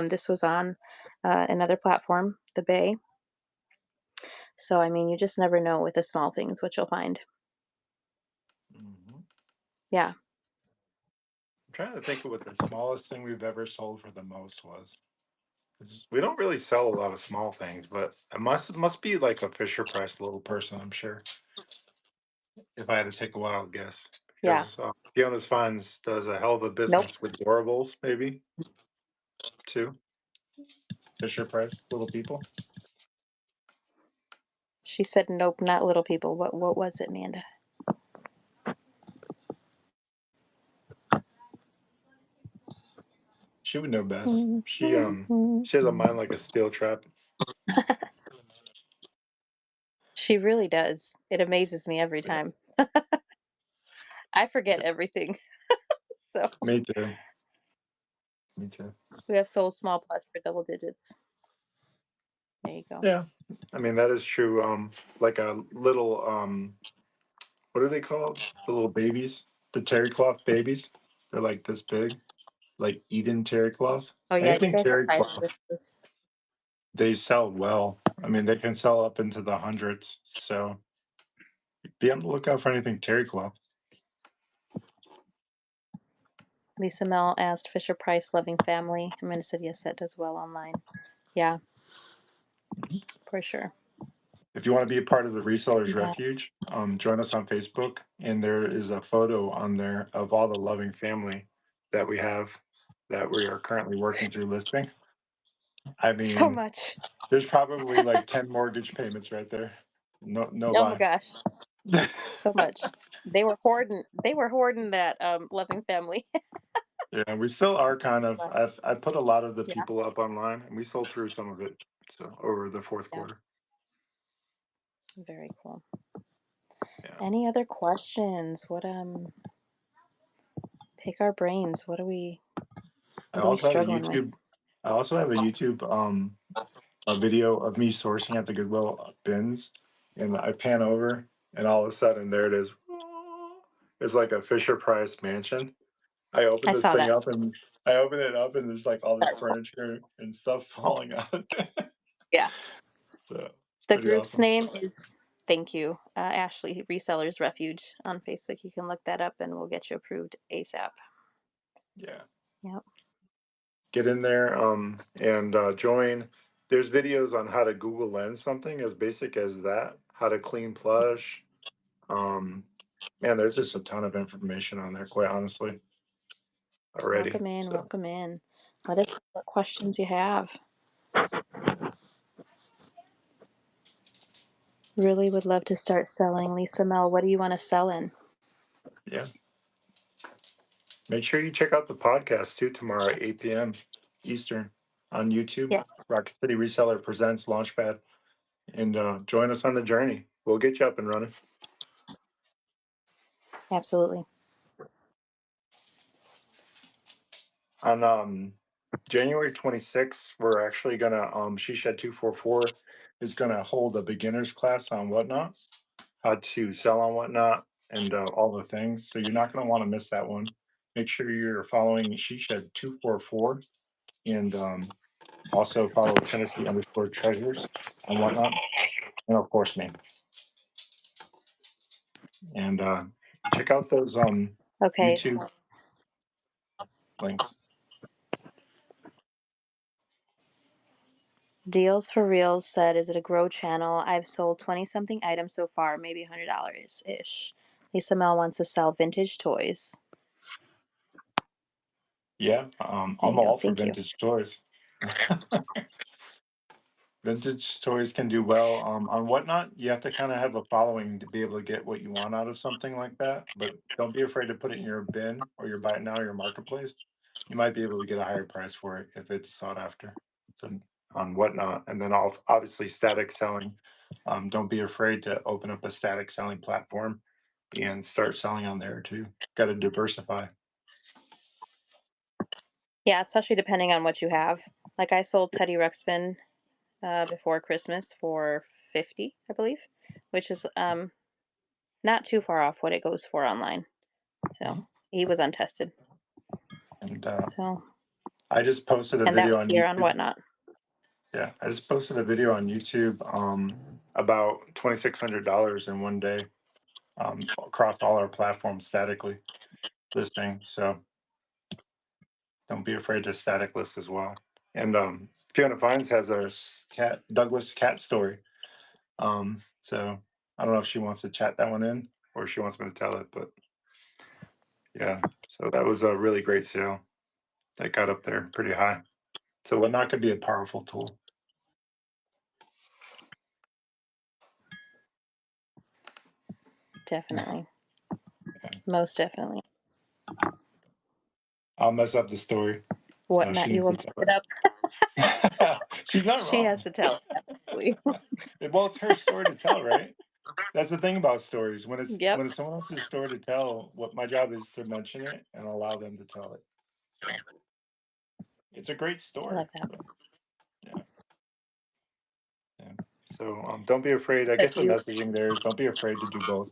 This was on another platform, the Bay. So I mean, you just never know with the small things what you'll find. Mhm. Yeah, I'm trying to think of what the smallest thing we've ever sold for the most was. We don't really sell a lot of small things, but it must be like a Fisher Price little person, I'm sure. If I had to take a wild guess, yeah. because Fiona's Finds does a hell of a Nope. business with doorables, maybe too. Fisher Price, little people. She said nope, not little people. What was it, Amanda? She would know best. She has a mind like a steel trap. She really does. It amazes me every Yeah, time. I forget yeah. everything. So Me too. Me too. we have sold small plush for double digits. There you go. Yeah. I mean that is true. Like a little what are they called? The little babies? The terry cloth babies. They're like this big. Like Eden terry cloth. Oh yeah, you Anything guys are terry priceless. cloth, they sell well. I mean, they can sell up into the hundreds. So be on the lookout for anything terry cloth. Lisa Mel asked Fisher Price Loving Family. Amanda said yes, that does well online. Yeah, Mhm. for sure. If you want to be a part of the Resellers Yeah. Refuge, join us on Facebook, and there is a photo on there of all the loving family that we have that we are currently working through listing. I So mean, much. there's probably like 10 mortgage payments right there. No, no Oh my lie. gosh. So much. They were hoarding that loving family. Yeah, we still are kind of. Wow. I put a lot of the Yeah. people up online, and we sold through some of it. So over the fourth Yeah. quarter. Very cool. Yeah. Any other questions? Pick our brains. I What are we also have a struggling with? YouTube. I also have a YouTube a video of me sourcing at the Goodwill bins, and I pan over, and all of a sudden there it is. It's like a Fisher Price mansion. I open I this saw thing that. up, and I open it up, and there's like all this furniture and stuff falling out. Yeah. So it's The pretty group's awesome. name is thank you, Ashley Resellers Refuge on Facebook. You can look that up and we'll get you approved ASAP. Yeah. Yep. Get in there and join. There's videos on how to Google Lens something as basic as that, how to clean plush. Um, Man, there's just a ton of information on there, quite honestly, already. Welcome in. So Welcome in. Let us know what questions you have. Really would love to start selling. Lisa Mel, what do you want to sell in? yeah, make sure you check out the podcast too tomorrow at 8 p.m. Eastern on YouTube. Yes, Rocket City Reseller presents Launchpad, and join us on the journey. We'll get you up and running. absolutely. On January 26th, we're actually gonna She Shed 244 is gonna hold a beginner's class on Whatnot, how to sell on Whatnot, and all the things. So you're not gonna want to miss that one. Make sure you're following She Shed 244, and also follow Tennessee underscore treasures on Whatnot, and of course me. And check out those Okay, YouTube so links. Deals for Reals said, is it a grow channel? I've sold 20 something items so far, maybe $100 ish. Lisa Mel wants to sell vintage toys. Yeah, There I'm you go. all for Thank you. vintage toys. Vintage toys can do well. On Whatnot, you have to kind of have a following to be able to get what you want out of something like that. But don't be afraid to put it in your bin or your buy it now, your marketplace. You might be able to get a higher price for it if it's sought after. So on Whatnot, and then obviously static selling. Don't be afraid to open up a static selling platform and start selling on there too. Got to diversify. Yeah, especially depending on what you have. Like I sold Teddy Ruxpin before Christmas for 50, I believe, which is not too far off what it goes for online. So Mhm. he was untested. And So, I just posted a and that video was on here on YouTube. Whatnot. Yeah, I just posted a video on YouTube about $2,600 in one day across all our platforms statically listing. So don't be afraid to static list as well. And Fiona Vines has a cat Douglas cat story. So I don't know if she wants to chat that one in or she wants me to tell it, but yeah. So that was a really great sale that got up there pretty high. So Whatnot could be a powerful tool. Definitely. Yeah. Most definitely. I'll mess up the story. So she Whatnot, you needs will to mess tell it up. it. She's not She wrong. has to tell it. Absolutely. Well, it's her story to tell, right? That's the thing about stories. Yep. When it's someone else's story to tell, what my job is to mention it and allow them to tell it. So it's a great I story. love that. So yeah, yeah. So don't be afraid. I So guess the cute. messaging there is don't be afraid to do both.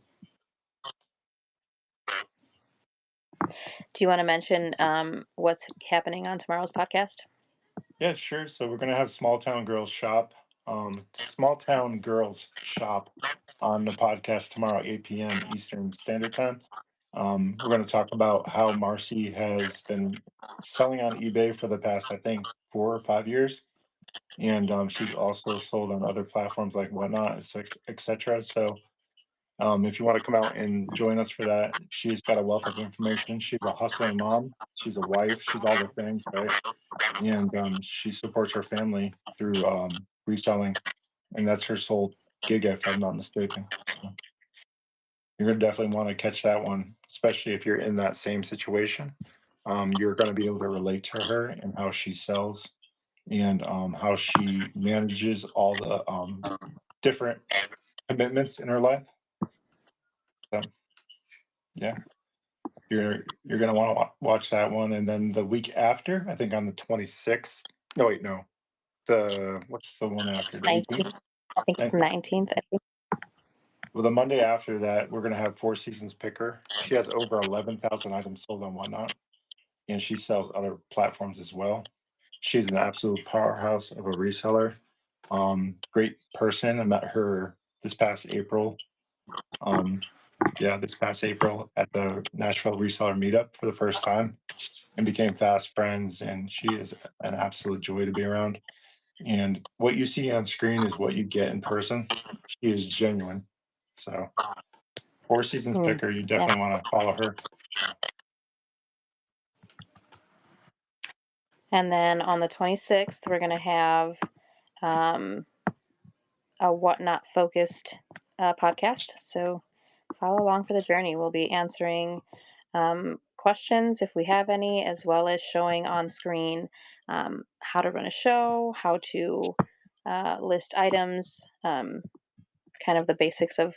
Do you want to mention what's happening on tomorrow's podcast? Yeah, sure. So we're gonna have Small Town Girls Shop Small Town Girls Shop on the podcast tomorrow, 8 p.m. Eastern Standard Time. We're going to talk about how Marcy has been selling on eBay for the past, I think, 4 or 5 years. And she's also sold on other platforms like Whatnot, etc. So if you want to come out and join us for that, she's got a wealth of information. She's a hustling mom, she's a wife, she's all the things, right? And she supports her family through reselling, and that's her sole gig, if I'm not mistaken. So you're gonna definitely want to catch that one, especially if you're in that same situation. You're going to be able to relate to her and how she sells and how she manages all the different commitments in her life. So yeah, you're gonna want to watch that one, and then the week after, I think on the 26th. No, wait, no. The what's the one after the 18th? 19th. I think it's 19th. 19th. I think. Well, the Monday after that, we're gonna have Four Seasons Picker. She has over 11,000 items sold on Whatnot, and she sells other platforms as well. She's an absolute powerhouse of a reseller. Great person. I met her this past April. Um, yeah, this past April at the Nashville Reseller Meetup for the first time, and became fast friends. And she is an absolute joy to be around. And what you see on screen is what you get in person. She is genuine. So, Four Seasons Mm, Picker, you yeah. definitely want to follow her. And then on the 26th, we're going to have um, a whatnot focused podcast. So follow along for the journey. We'll be answering questions if we have any, as well as showing on screen how to run a show, how to list items, kind of the basics of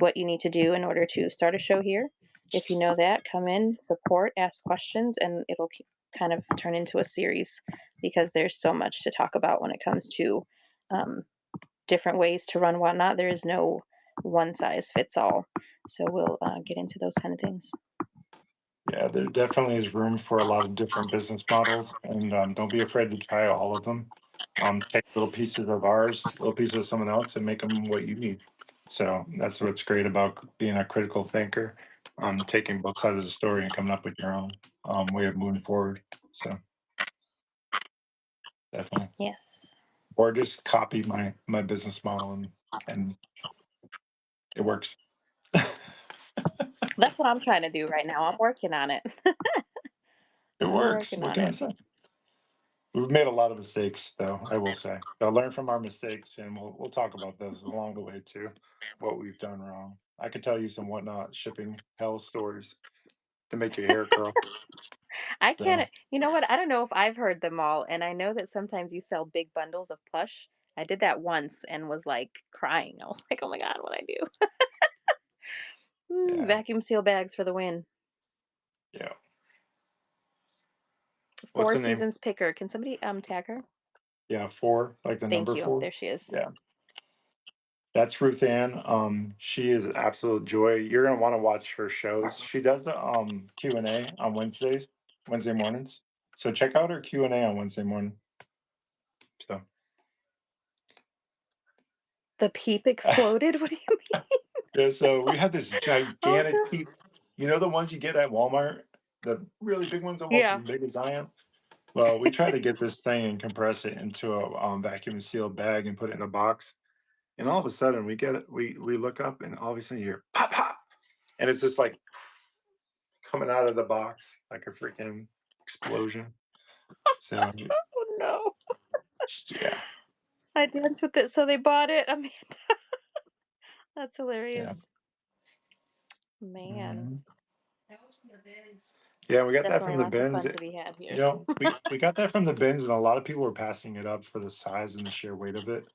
what you need to do in order to start a show here. If you know that, come in, support, ask questions, and it'll kind of turn into a series because there's so much to talk about when it comes to um, different ways to run whatnot. There is no one size fits all. So we'll get into those kind of things. Yeah, there definitely is room for a lot of different business models, and don't be afraid to try all of them. Take little pieces of ours, little pieces of someone else, and make them what you need. So that's what's great about being a critical thinker, taking both sides of the story and coming up with your own way of moving forward. So definitely, Yes. or just copy my business model, and it works. That's what I'm trying to do right now. I'm working on it. It I'm works. working What on can I it. say? We've made a lot of mistakes, though, I will say. So learn from our mistakes, and we'll talk about those along the way too, what we've done wrong. I could tell you some Whatnot shipping hell stories to make your hair curl. I can't, So you know what? I don't know if I've heard them all. And I know that sometimes you sell big bundles of plush. I did that once and was like crying. I was like, oh my God, what I do? yeah, Vacuum seal bags for the win. yeah. What's Four the name? Seasons picker. Can somebody tag her? Yeah, four, like the Thank number you. four. There she is. Yeah, that's Ruth Ann. She is an absolute joy. You're gonna want to watch her shows. She does a Q&A on Wednesdays, Wednesday mornings. So check out her Q&A on Wednesday morning. So The peep exploded. What do you mean? yeah, so we had this Oh gigantic no. peep. You know the ones you get at Walmart, the really big ones, almost as Yeah. big as I am. Well, we tried to get this thing and compress it into a vacuum sealed bag and put it in a box. And all of a sudden, we get it. We look up, and all of a sudden, you hear pop pop, and it's just like coming out of the box like a freaking explosion. So Oh no. yeah, I danced with it, so they bought it. I mean, that's yeah. hilarious. Man, Mhm. Yeah, we got that definitely from the lots of bins. fun to be had You here. know, we got that from the bins, and a lot of people were passing it up for the size and the sheer weight of it.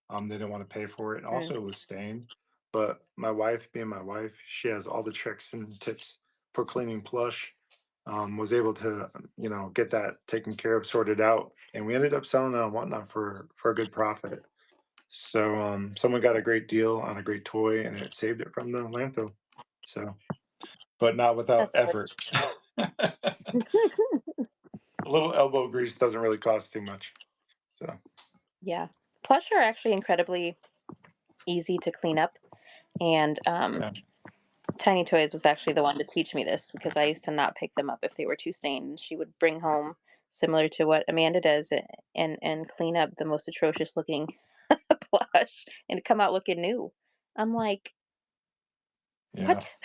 They didn't want to pay for it. And Mm. also, it was stained. But my wife, being my wife, she has all the tricks and tips for cleaning plush. Was able to, get that taken care of, sorted out, and we ended up selling it on Whatnot for a good profit. So someone got a great deal on a great toy, and it saved it from the landfill. So, but not without That's good. effort. A little elbow grease doesn't really cost too much. So Yeah. Plush are actually incredibly easy to clean up, and Yeah. Tiny Toys was actually the one to teach me this because I used to not pick them up if they were too stained. And she would bring home, similar to what Amanda does, and clean up the most atrocious looking plush and come out looking new. I'm like, Yeah. what?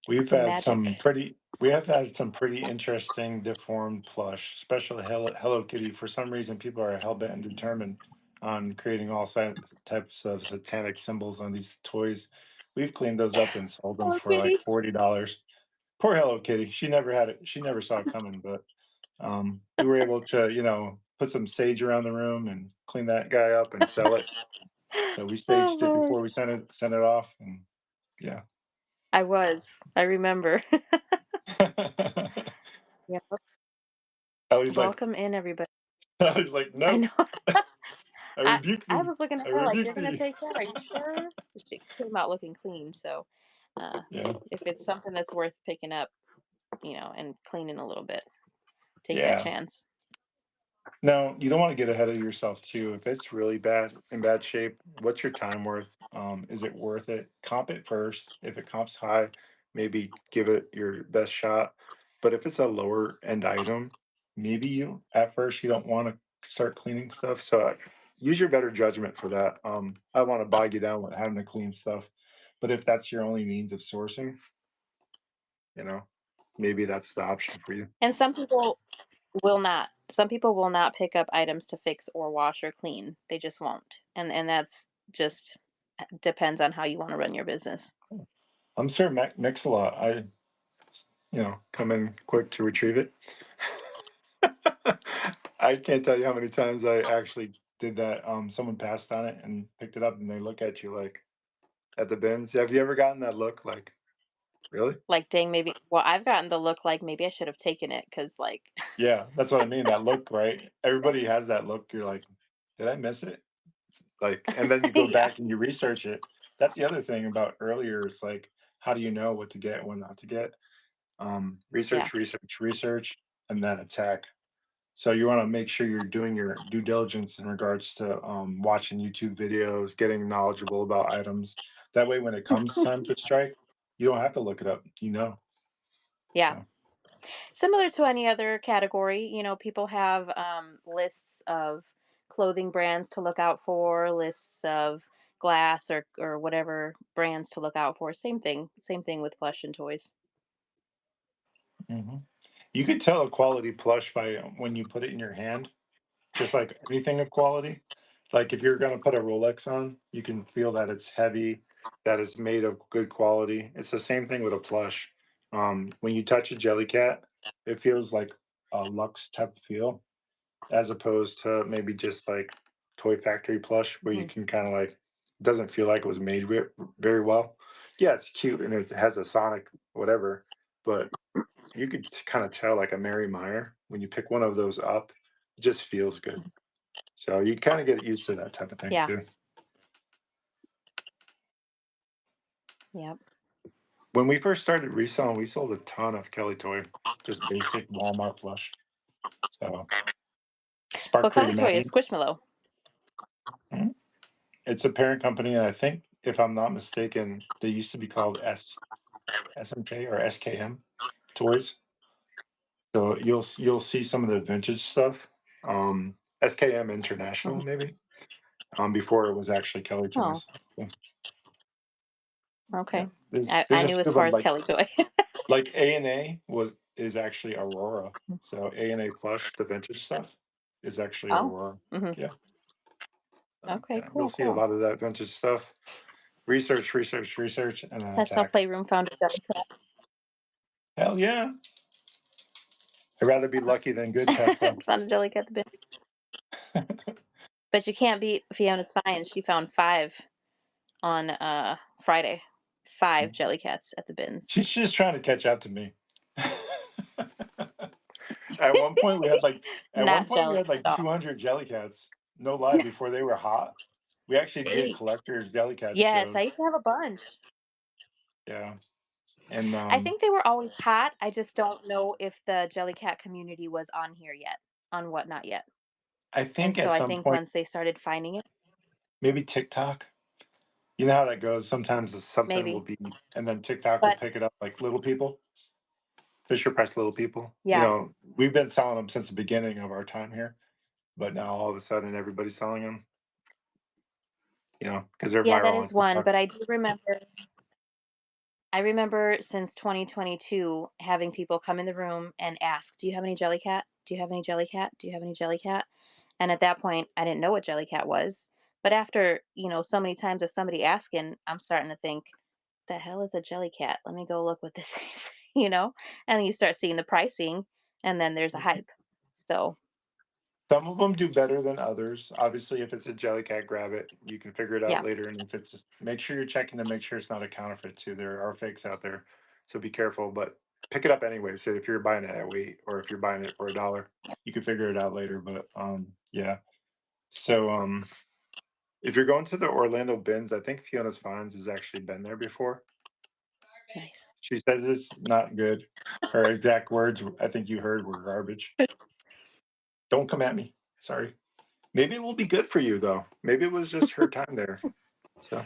We've The had magic. we have had some pretty interesting deformed plush, especially Hello Kitty. For some reason, people are hell bent and determined on creating all types of satanic symbols on these toys. We've cleaned those up and sold them Hello for like Kitty. $40. Poor Hello Kitty. She never had it. She never saw it coming, but we were able to, put some sage around the room and clean that guy up and sell it. So we Oh staged it Lord. before we sent it off, and yeah. I was. I remember. Yeah. Ellie's like, Welcome in, everybody. Ellie's like, I nope. know. I I rebuke I thee. was looking at I her like, "You're rebuke gonna thee. take that? Are you sure?" She came out looking clean, so, uh, Yeah. if it's something that's worth picking up, and cleaning a little bit, take that Yeah. chance. No, you don't want to get ahead of yourself too. If it's really bad shape, what's your time worth? Is it worth it? Comp it first. If it comps high, maybe give it your best shot. But if it's a lower end item, maybe you at first you don't want to start cleaning stuff. So use your better judgment for that. I want to bog you down with having to clean stuff. But if that's your only means of sourcing, you know, maybe that's the option for you. And some people will not pick up items to fix or wash or clean. They just won't. And that's just depends on how you wanna run your business. I'm Sir Mix-a-Lot. Come in quick to retrieve it. I can't tell you how many times I actually did that. Someone passed on it and picked it up, and they look at you like at the bins. Have you ever gotten that look like, really? Like, dang, I've gotten the look like, maybe I should have taken it because, like Yeah, that's what I mean. That look, right? Everybody has that look. You're like, did I miss it? Like, and then you go Yeah, back and you research it. That's the other thing about earlier. It's like, how do you know what to get, what not to get? yeah. Research, and then attack. So you want to make sure you're doing your due diligence in regards to watching YouTube videos, getting knowledgeable about items. That way, when it comes time to strike, you don't have to look it up. You know. Yeah. So. Similar to any other category, people have lists of clothing brands to look out for, lists of glass or whatever brands to look out for. Same thing with plush and toys. Mhm. You could tell a quality plush by when you put it in your hand, just like anything of quality. Like if you're going to put a Rolex on, you can feel that it's heavy, that it's made of good quality. It's the same thing with a plush. When you touch a jelly cat, it feels like a luxe type of feel, as opposed to maybe just like Toy Factory plush, where you Mhm. can kind of like, it doesn't feel like it was made very well. Yeah, it's cute and it has a sonic whatever, but you could kind of tell like a Mary Meyer when you pick one of those up, it just feels good. So you kind of get used to that type of thing Yeah. too. Yep. When we first started reselling, we sold a ton of Kelly Toy, just basic Walmart plush. So Spark Well, Creative Kelly Toy is Magnet. Squishmallow. Mhm. It's a parent company, and I think if I'm not mistaken, they used to be called SMK or SKM Toys. So you'll see some of the vintage stuff. SKM International Mhm. maybe. Before it was actually Kelly Oh, Toys. Yeah. Yeah, okay. there's I there's a knew few as of far them as Kelly Toy. like A&A is actually Aurora. So A&A Plush, the vintage stuff, is actually Oh. Aurora. Hmm. Yeah, Okay. yeah, you'll Cool. see a Cool. lot of that vintage stuff. Research, and then That's how attack. Playroom found a Jellycat. Hell yeah! I'd rather be lucky than good, Tesla. Found a Jellycat at the bin. But you can't beat Fiona's find. She found five on Friday. Five Jellycats at the bins. She's just trying to catch up to me. At one point, we had like Not jealous at all. 200 Jellycats. No lie, before they were hot. We actually did Hey, collectors Jellycat yes, I shows. used to have a bunch. Yeah, and I think they were always hot. I just don't know if the Jellycat community was on here yet. On what not yet. I And think so at I some think point, once they started finding it, maybe TikTok. You know how that goes. Sometimes something will maybe. be, and then TikTok will But pick it up like little people, Fisher Price little people. yeah, We've been selling them since the beginning of our time here, but now all of a sudden everybody's selling them. Because they're yeah, that viral on is one. TikTok. But I remember since 2022 having people come in the room and ask, "Do you have any Jellycat? Do you have any Jellycat? Do you have any Jellycat?" And at that point, I didn't know what Jellycat was. But after, so many times of somebody asking, I'm starting to think, the hell is a Jellycat? Let me go look what this is, And then you start seeing the pricing, and then there's a hype. So, Some of them do better than others. Obviously, if it's a Jellycat, grab it. You can figure it out yeah. later. And if make sure you're checking to make sure it's not a counterfeit too. There are fakes out there, so be careful. But pick it up anyway. So if you're buying it at weight, or if you're buying it for $1, you can figure it out later. But yeah. So if you're going to the Orlando bins, I think Fiona's Finds has actually been there before. Nice. She says it's not good. Her exact words, I think you heard, were garbage. Don't come at me. Sorry. Maybe it will be good for you though. Maybe it was just her time there. So,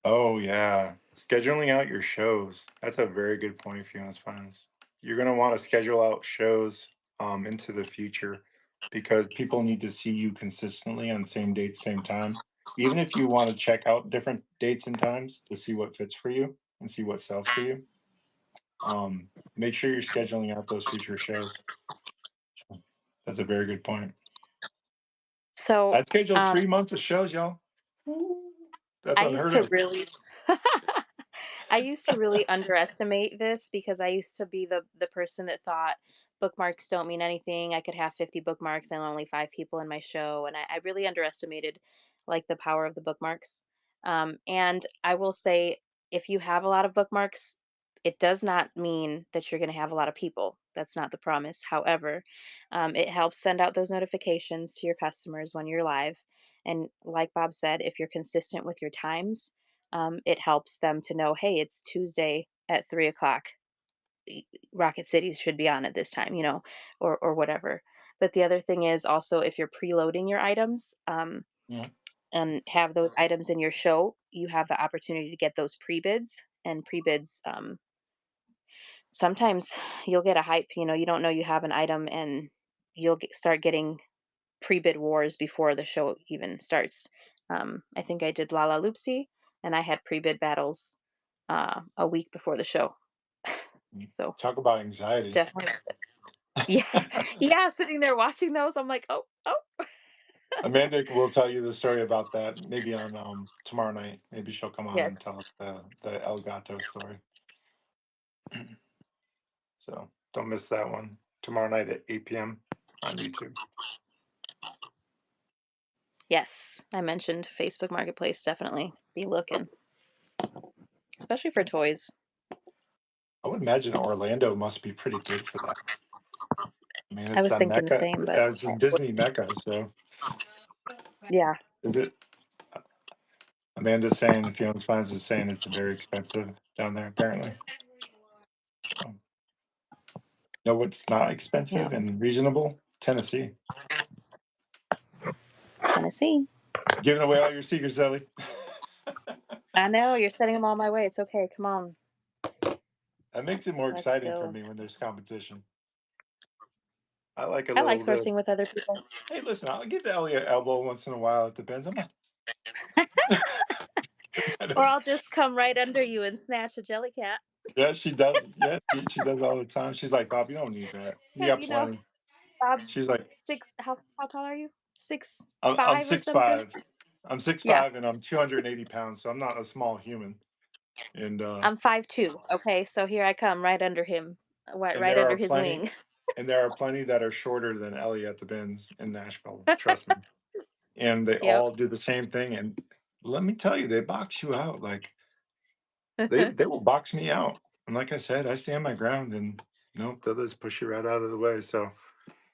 oh yeah, scheduling out your shows. That's a very good point, Fiona's Finds. You're gonna want to schedule out shows into the future because people need to see you consistently on same date, same time. Even if you want to check out different dates and times to see what fits for you and see what sells for you, make sure you're scheduling out those future shows. That's a very good point. So, I scheduled um, 3 months of shows, y'all. Ooh, that's I used unheard to of. really I used to really underestimate this because I used to be the person that thought bookmarks don't mean anything. I could have 50 bookmarks and only 5 people in my show, and I really underestimated like the power of the bookmarks. And I will say, if you have a lot of bookmarks, it does not mean that you're going to have a lot of people. That's not the promise. However, it helps send out those notifications to your customers when you're live. And like Bob said, if you're consistent with your times, it helps them to know, hey, it's Tuesday at 3 o'clock. Rocket Cities should be on at this time, or whatever. But the other thing is also if you're preloading your items Yeah. and have those items in your show, you have the opportunity to get those pre-bids. And pre-bids, sometimes you'll get a hype. You don't know you have an item, and start getting pre-bid wars before the show even starts. I think I did La La Loopsy, and I had pre-bid battles a week before the show. So Talk about anxiety. definitely, yeah, yeah. Sitting there watching those, I'm like, oh, oh, Amanda will tell you the story about that maybe on tomorrow night. Maybe she'll come on and yes, tell us the El Gato story. So don't miss that one tomorrow night at 8 p.m. on YouTube. yes. I mentioned Facebook Marketplace. Definitely be looking, especially for toys. I would imagine Orlando must be pretty good for that. I mean, I it's was that thinking the Mecca. same, but It's a Disney Mecca. So yeah, is it? Amanda's saying Fiona's Finds is saying it's very expensive down there. Apparently, um, know what's not yeah. expensive and reasonable? Tennessee. Tennessee. Giving away all your secrets, Ellie. I know you're sending them all my way. It's okay. Come on, That makes it more let's exciting for go. me when there's competition. I like a I like little bit of, sourcing with other people. hey, listen, I'll give Ellie an elbow once in a while. It depends. I'm not. I Or don't, I'll just come right under you and snatch a jelly cat. yeah, she does. Yeah, she does all the time. She's like, Bob, you don't need that. You Because got plenty. Bob's She's like, six. How tall are you? Six I'm five or six something? five. I'm six Yeah, five, and I'm 280 pounds, so I'm not a small human. And I'm 5'2". Okay, so here I come right under him, and right there under are his plenty, wing. that are shorter than Ellie at the bins in Nashville. Trust me. And they Yep. all do the same thing. And let me tell you, they box you out. Like they will box me out. And like I said, I stand my ground, and nope, they'll just push you right out of the way. So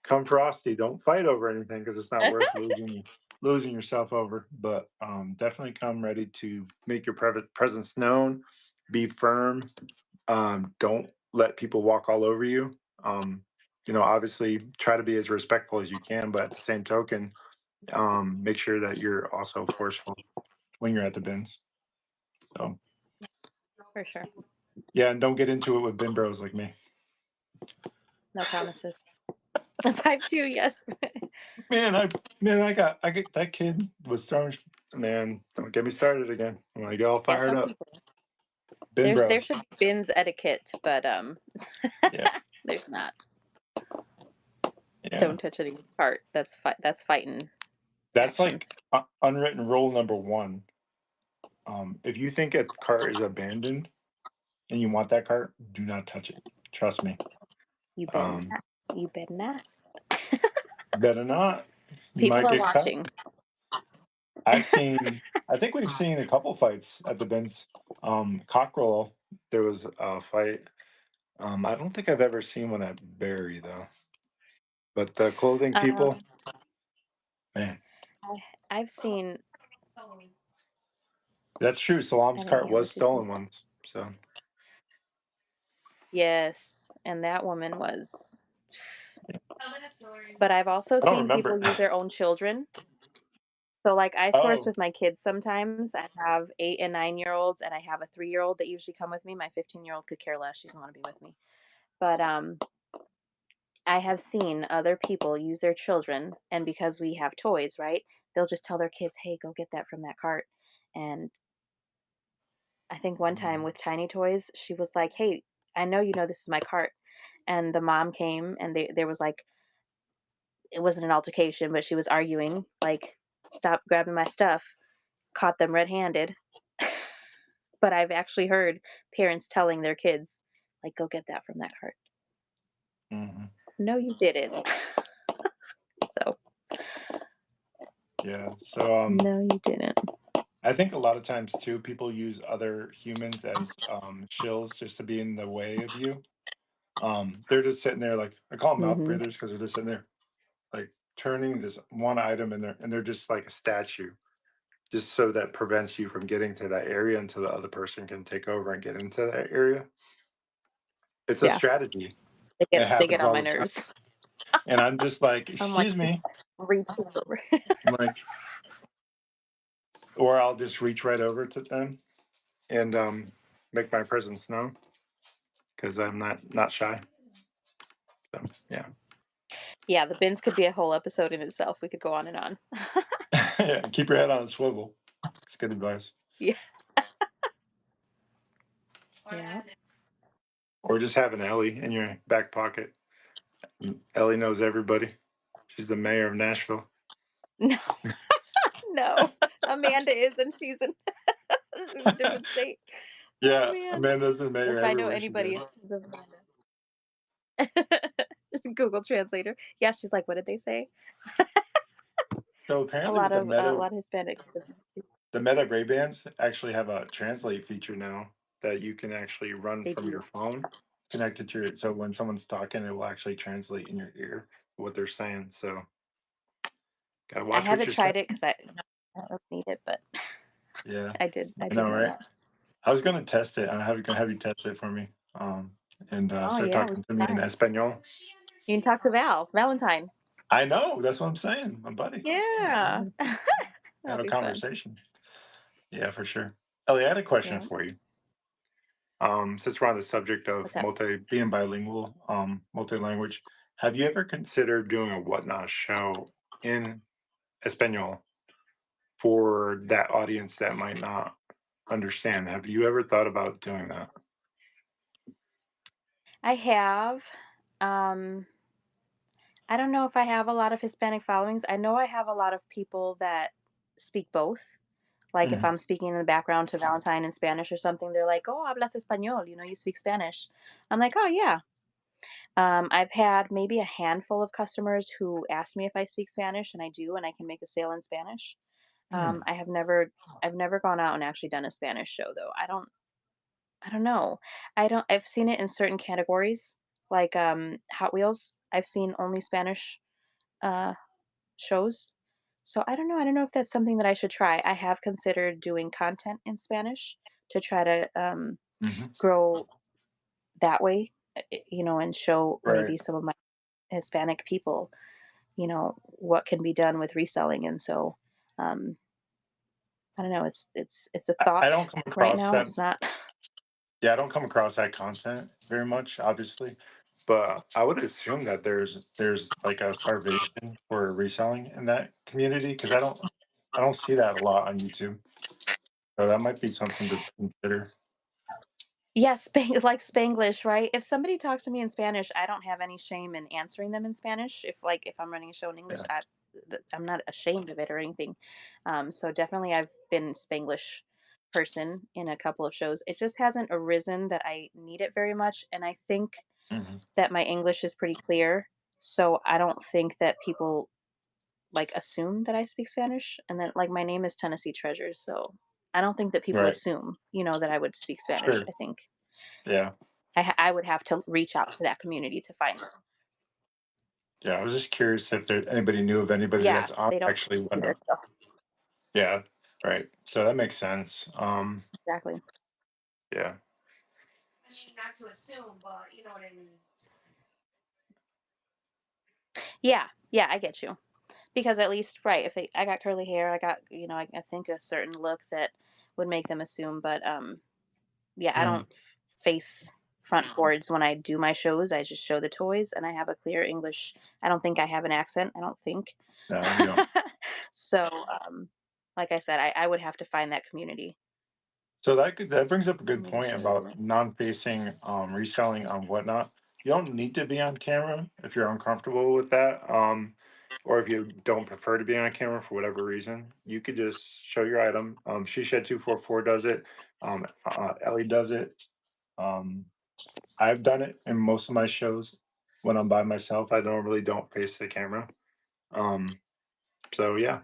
come frosty, don't fight over anything because it's not worth losing yourself over. But definitely come ready to make your presence known. Be firm. Don't let people walk all over you. Um, obviously try to be as respectful as you can, but at the same token, make sure that you're also forceful when you're at the bins. So For sure. yeah, and don't get into it with bin bros like me. No promises. 5'2", yes. Man, I get that kid was throwing. Man, don't get me started again. I'm gonna get all Yeah, fired some up. people Bin there bros. should be bins etiquette, but, Yeah, there's not. yeah. Don't touch anyone's cart. That's fighting That's like actions. unwritten rule number one. If you think a cart is abandoned and you want that cart, do not touch it. Trust me. You better Um, not. You better not. better not. You People might are get cut. watching. I think we've seen a couple fights at the bins. Cockerel, there was a fight. I don't think I've ever seen one at Barry though. But the clothing people, Um, man, I I've seen that's true. I Salam's didn't cart hear was what you said. stolen once. So Yes, and that woman was but I've also I don't seen remember. people use their own children. So, like, I source Oh, with my kids sometimes. I have 8 and 9-year-olds, and I have a 3-year-old that usually come with me. My 15-year-old could care less. She doesn't wanna be with me. But, I have seen other people use their children, and because we have toys, right, they'll just tell their kids, "Hey, go get that from that cart." And I think one time mhm, with Tiny Toys, she was like, "Hey, I know you know this is my cart." And the mom came and there was like it wasn't an altercation, but she was arguing, like, "Stop grabbing my stuff." Caught them red-handed. But I've actually heard parents telling their kids, like, "Go get that from that cart." mhm. No, you didn't. So, Yeah. So no, you didn't. I think a lot of times too, people use other humans as shills just to be in the way of you. They're just sitting there like I call them mouth Mhm. breathers because they're just sitting there like turning this one item in there and they're just like a statue. Just so that prevents you from getting to that area until the other person can take over and get into that area. It's a Yeah, strategy. It they get happens on all my the time. nerves. And I'm just like, I'm like, excuse me. reaching over. I'm like, or I'll just reach right over to them and make my presence known because I'm not shy. So yeah. Yeah, the bins could be a whole episode in itself. We could go on and on. Yeah, keep your head on a swivel. It's good advice. Yeah. Yeah. Or just have an Ellie in your back pocket. Ellie knows everybody. She's the mayor of Nashville. No, no. Amanda is, and she's in she's a different state. Oh, Yeah, man. Amanda's the mayor If I know everywhere she anybody, goes. it's Amanda. Google Translator. Yeah, she's like, "What did they say?" So apparently with A lot of Hispanics. the Meta Ray Bans actually have a translate feature now that you can actually run They from your do. phone connected to it. So when someone's talking, it will actually translate in your ear what they're saying. So gotta I watch what haven't you're tried saying. it because I don't need it, but Yeah, I I did know, know right? that. I was gonna test it. Gonna have you test it for me. And Oh, start yeah, we talking to me should in try it. Espanol. You can talk to Valentine. I know, that's what I'm saying, my buddy. Yeah. Mhm. That'll Have a be fun. conversation. Yeah, for sure. Ellie, I had a question Yeah. for you. Since we're on the subject of What's up? being bilingual, multi-language, have you ever considered doing a whatnot show in Espanol for that audience that might not understand? Have you ever thought about doing that? I have. Um, I don't know if I have a lot of Hispanic followings. I know I have a lot of people that speak both. Like if Mhm, I'm speaking in the background to Valentine in Spanish or something, they're like, "Oh, hablas español, you speak Spanish." I'm like, "Oh, yeah." I've had maybe a handful of customers who ask me if I speak Spanish, and I do, and I can make a sale in Spanish. mm, I've never gone out and actually done a Spanish show though. I don't know. I've seen it in certain categories, like Hot Wheels. I've seen only Spanish uh shows. So I don't know. I don't know if that's something that I should try. I have considered doing content in Spanish to try to mhm. grow that way, and show Right. maybe some of my Hispanic people, what can be done with reselling. And so, um, I don't know, it's a I thought don't come right across now. that. It's not. Yeah, I don't come across that content very much, obviously, but I would assume that there's like a starvation for reselling in that community because I don't see that a lot on YouTube. So that might be something to consider. Yeah, like Spanglish, right? If somebody talks to me in Spanish, I don't have any shame in answering them in Spanish. If I'm running a show in English, Yeah. I'm not ashamed of it or anything. So definitely, I've been Spanglish person in a couple of shows. It just hasn't arisen that I need it very much, and I think Hmm. that my English is pretty clear. So I don't think that people like assume that I speak Spanish, and then like my name is Tennessee Treasures, so I don't think that people Right. assume, that I would speak Spanish. Sure. I think Yeah. I would have to reach out to that community to find it. Yeah. I was just curious if there anybody knew of anybody Yeah, that's on they don't actually either. whatnot. So Yeah. Right. So that makes sense. exactly. Yeah. Yeah, yeah, I get you. Because at least, right, if I got curly hair, I got, I think a certain look that would make them assume. But yeah, I don't Mhm. face front boards when I do my shows. I just show the toys, and I have a clear English. I don't think I have an accent. I don't think. No, you don't. So, like I said, I would have to find that community So that brings up a for good me to point show them about it. non-facing reselling on whatnot. You don't need to be on camera if you're uncomfortable with that, or if you don't prefer to be on camera for whatever reason. You could just show your item. She Shed 244 does it. Ellie does it. Um, I've done it in most of my shows when I'm by myself. I normally don't face the camera. Um, so yeah,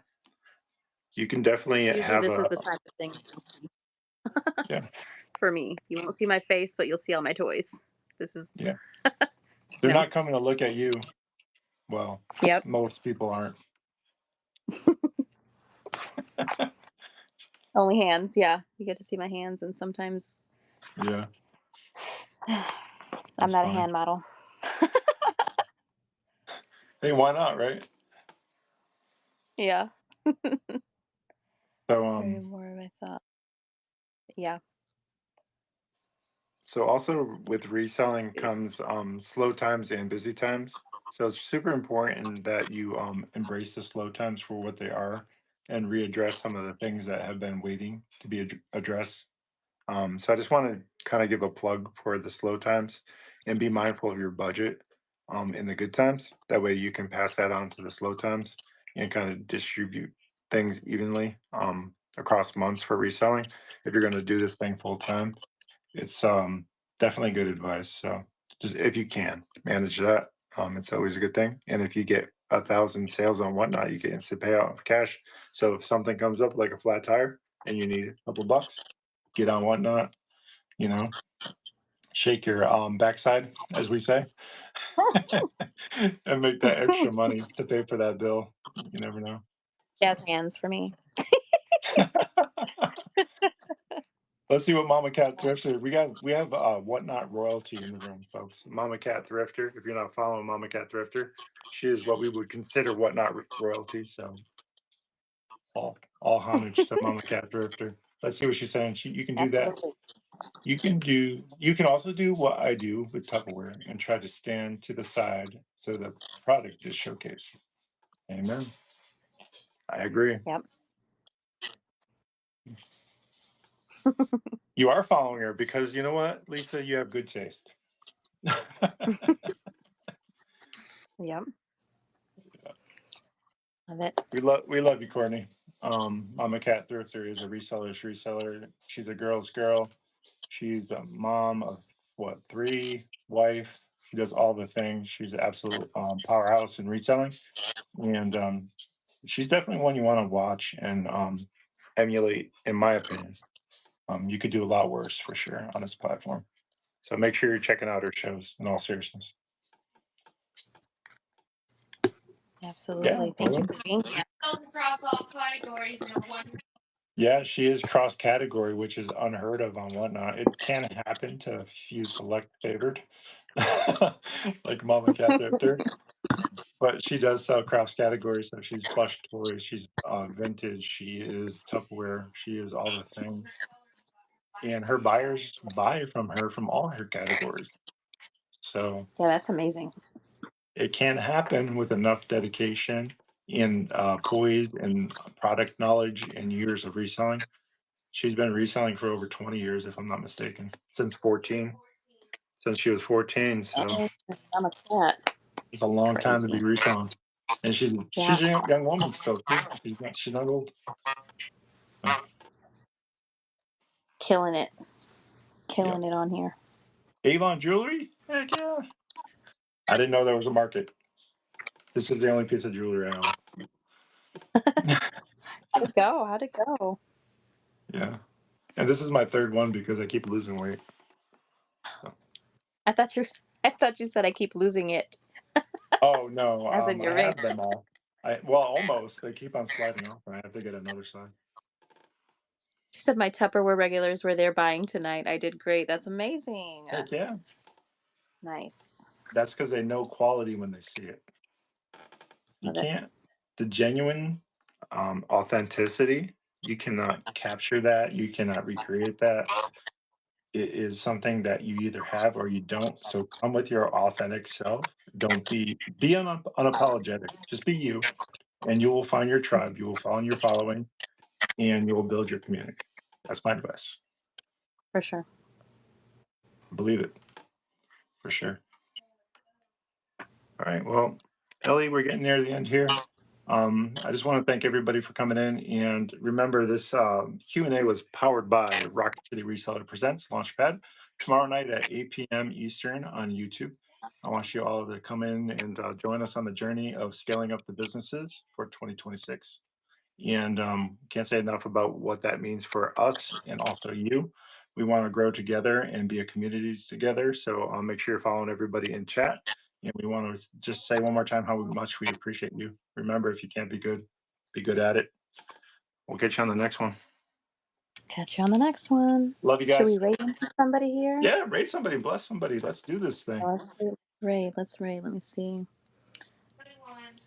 you can definitely Usually, have this is a the type of thing yeah, for me. You won't see my face, but you'll see all my toys. This is, yeah. They're you know, not coming to look at you. Well, yep. most people aren't. Only hands. Yeah, you get to see my hands, and sometimes Yeah, I'm that's not a funny. hand model. Hey, why not, right? Yeah. So, Very more of a thought. Yeah. so also with reselling comes slow times and busy times. So it's super important that you embrace the slow times for what they are and readdress some of the things that have been waiting to be addressed. So I just want to kind of give a plug for the slow times and be mindful of your budget in the good times. That way you can pass that on to the slow times and kind of distribute things evenly across months for reselling. If you're going to do this thing full time, it's definitely good advice. So just if you can manage that, it's always a good thing. And if you get 1,000 sales on whatnot, you get instant payout of cash. So if something comes up like a flat tire and you need a couple bucks, get on whatnot, you know, shake your backside, as we say, and make that extra money to pay for that bill. You never know. Jazz So hands for me. let's see what Mama Cat Thrifter. We have whatnot royalty in the room, folks. Mama Cat Thrifter. If you're not following Mama Cat Thrifter, she is what we would consider whatnot royalty. So all homage to Mama Cat Thrifter. Let's see what she's saying. You can do that. Absolutely. You can also do what I do with Tupperware and try to stand to the side so the product is showcased. Amen. I agree. Yep. You are following her because you know what, Lisa, you have good taste. Yep. Love it. We love you, Courtney. Mama Cat Thrifter is a reseller's reseller. She's a girl's girl. She's a mom of what, three, wife. She does all the things. She's an absolute powerhouse in reselling. And she's definitely one you want to watch and emulate, in my opinion. You could do a lot worse for sure on this platform. So make sure you're checking out her shows in all seriousness. Yeah, Absolutely. Thank you well, for being here. yeah, she is cross category, which is unheard of on whatnot. It can happen to a few select favored, like mama cat dipped her. But she does sell cross categories, so she's plush toys, she's, vintage, she is Tupperware, she is all the things, and her buyers buy from her from all her categories. So, Yeah, that's amazing. it can happen with enough dedication and, poise and product knowledge and years of reselling. She's been reselling for over 20 years, if I'm not mistaken, since she was 14, so Oh, I'm a cat. it's a long time to Crazy. be reselling. And Yeah, she's a young woman still too. She's not old. So, killing it. yep. Killing it on here. Avon Jewelry? Heck yeah. I didn't know there was a market. This is the only piece of jewelry I own. How'd it go? How'd it go? Yeah. And this is my third one because I keep losing weight. So. I thought you I thought you said I keep losing it, Oh no, as in I your ring. have them all. Well, almost. They keep on sliding off, and I have to get another side. She said my Tupperware regulars were there buying tonight. I did great. That's amazing. Heck yeah. Nice. That's because they know quality when they see it. You Love it. can't the genuine, authenticity, you cannot capture that, you cannot recreate that. It is something that you either have or you don't, so come with your authentic self. Don't be unapologetic. Just be you, and you will find your tribe, you will find your following, and you will build your community. That's my advice. For sure. Believe it, for sure. All right. Well, Ellie, we're getting near the end here. I just want to thank everybody for coming in. And remember, this Q&A was powered by Rocket City Reseller Presents Launchpad tomorrow night at 8 p.m. Eastern on YouTube. I want you all to come in and join us on the journey of scaling up the businesses for 2026. And can't say enough about what that means for us and also you. We want to grow together and be a community together. So make sure you're following everybody in chat. And we want to just say one more time how much we appreciate you. Remember, if you can't be good at it. We'll get you on the next one. Catch you on the next one. Love you Should we guys. rate into somebody here? Yeah, rate somebody, bless somebody. Let's do this thing. Let's rate. Let's rate. Let me see.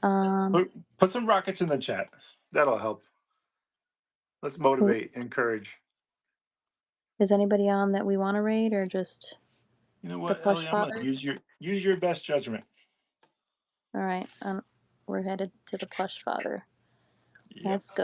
Um, Put some rockets in the chat. That'll help. Let's who motivate, encourage. is anybody on that we want to rate, or just You know the what, plush Ellie? I'm gonna father? use your best judgment. All right. We're headed to the plush father. Yep. Let's go.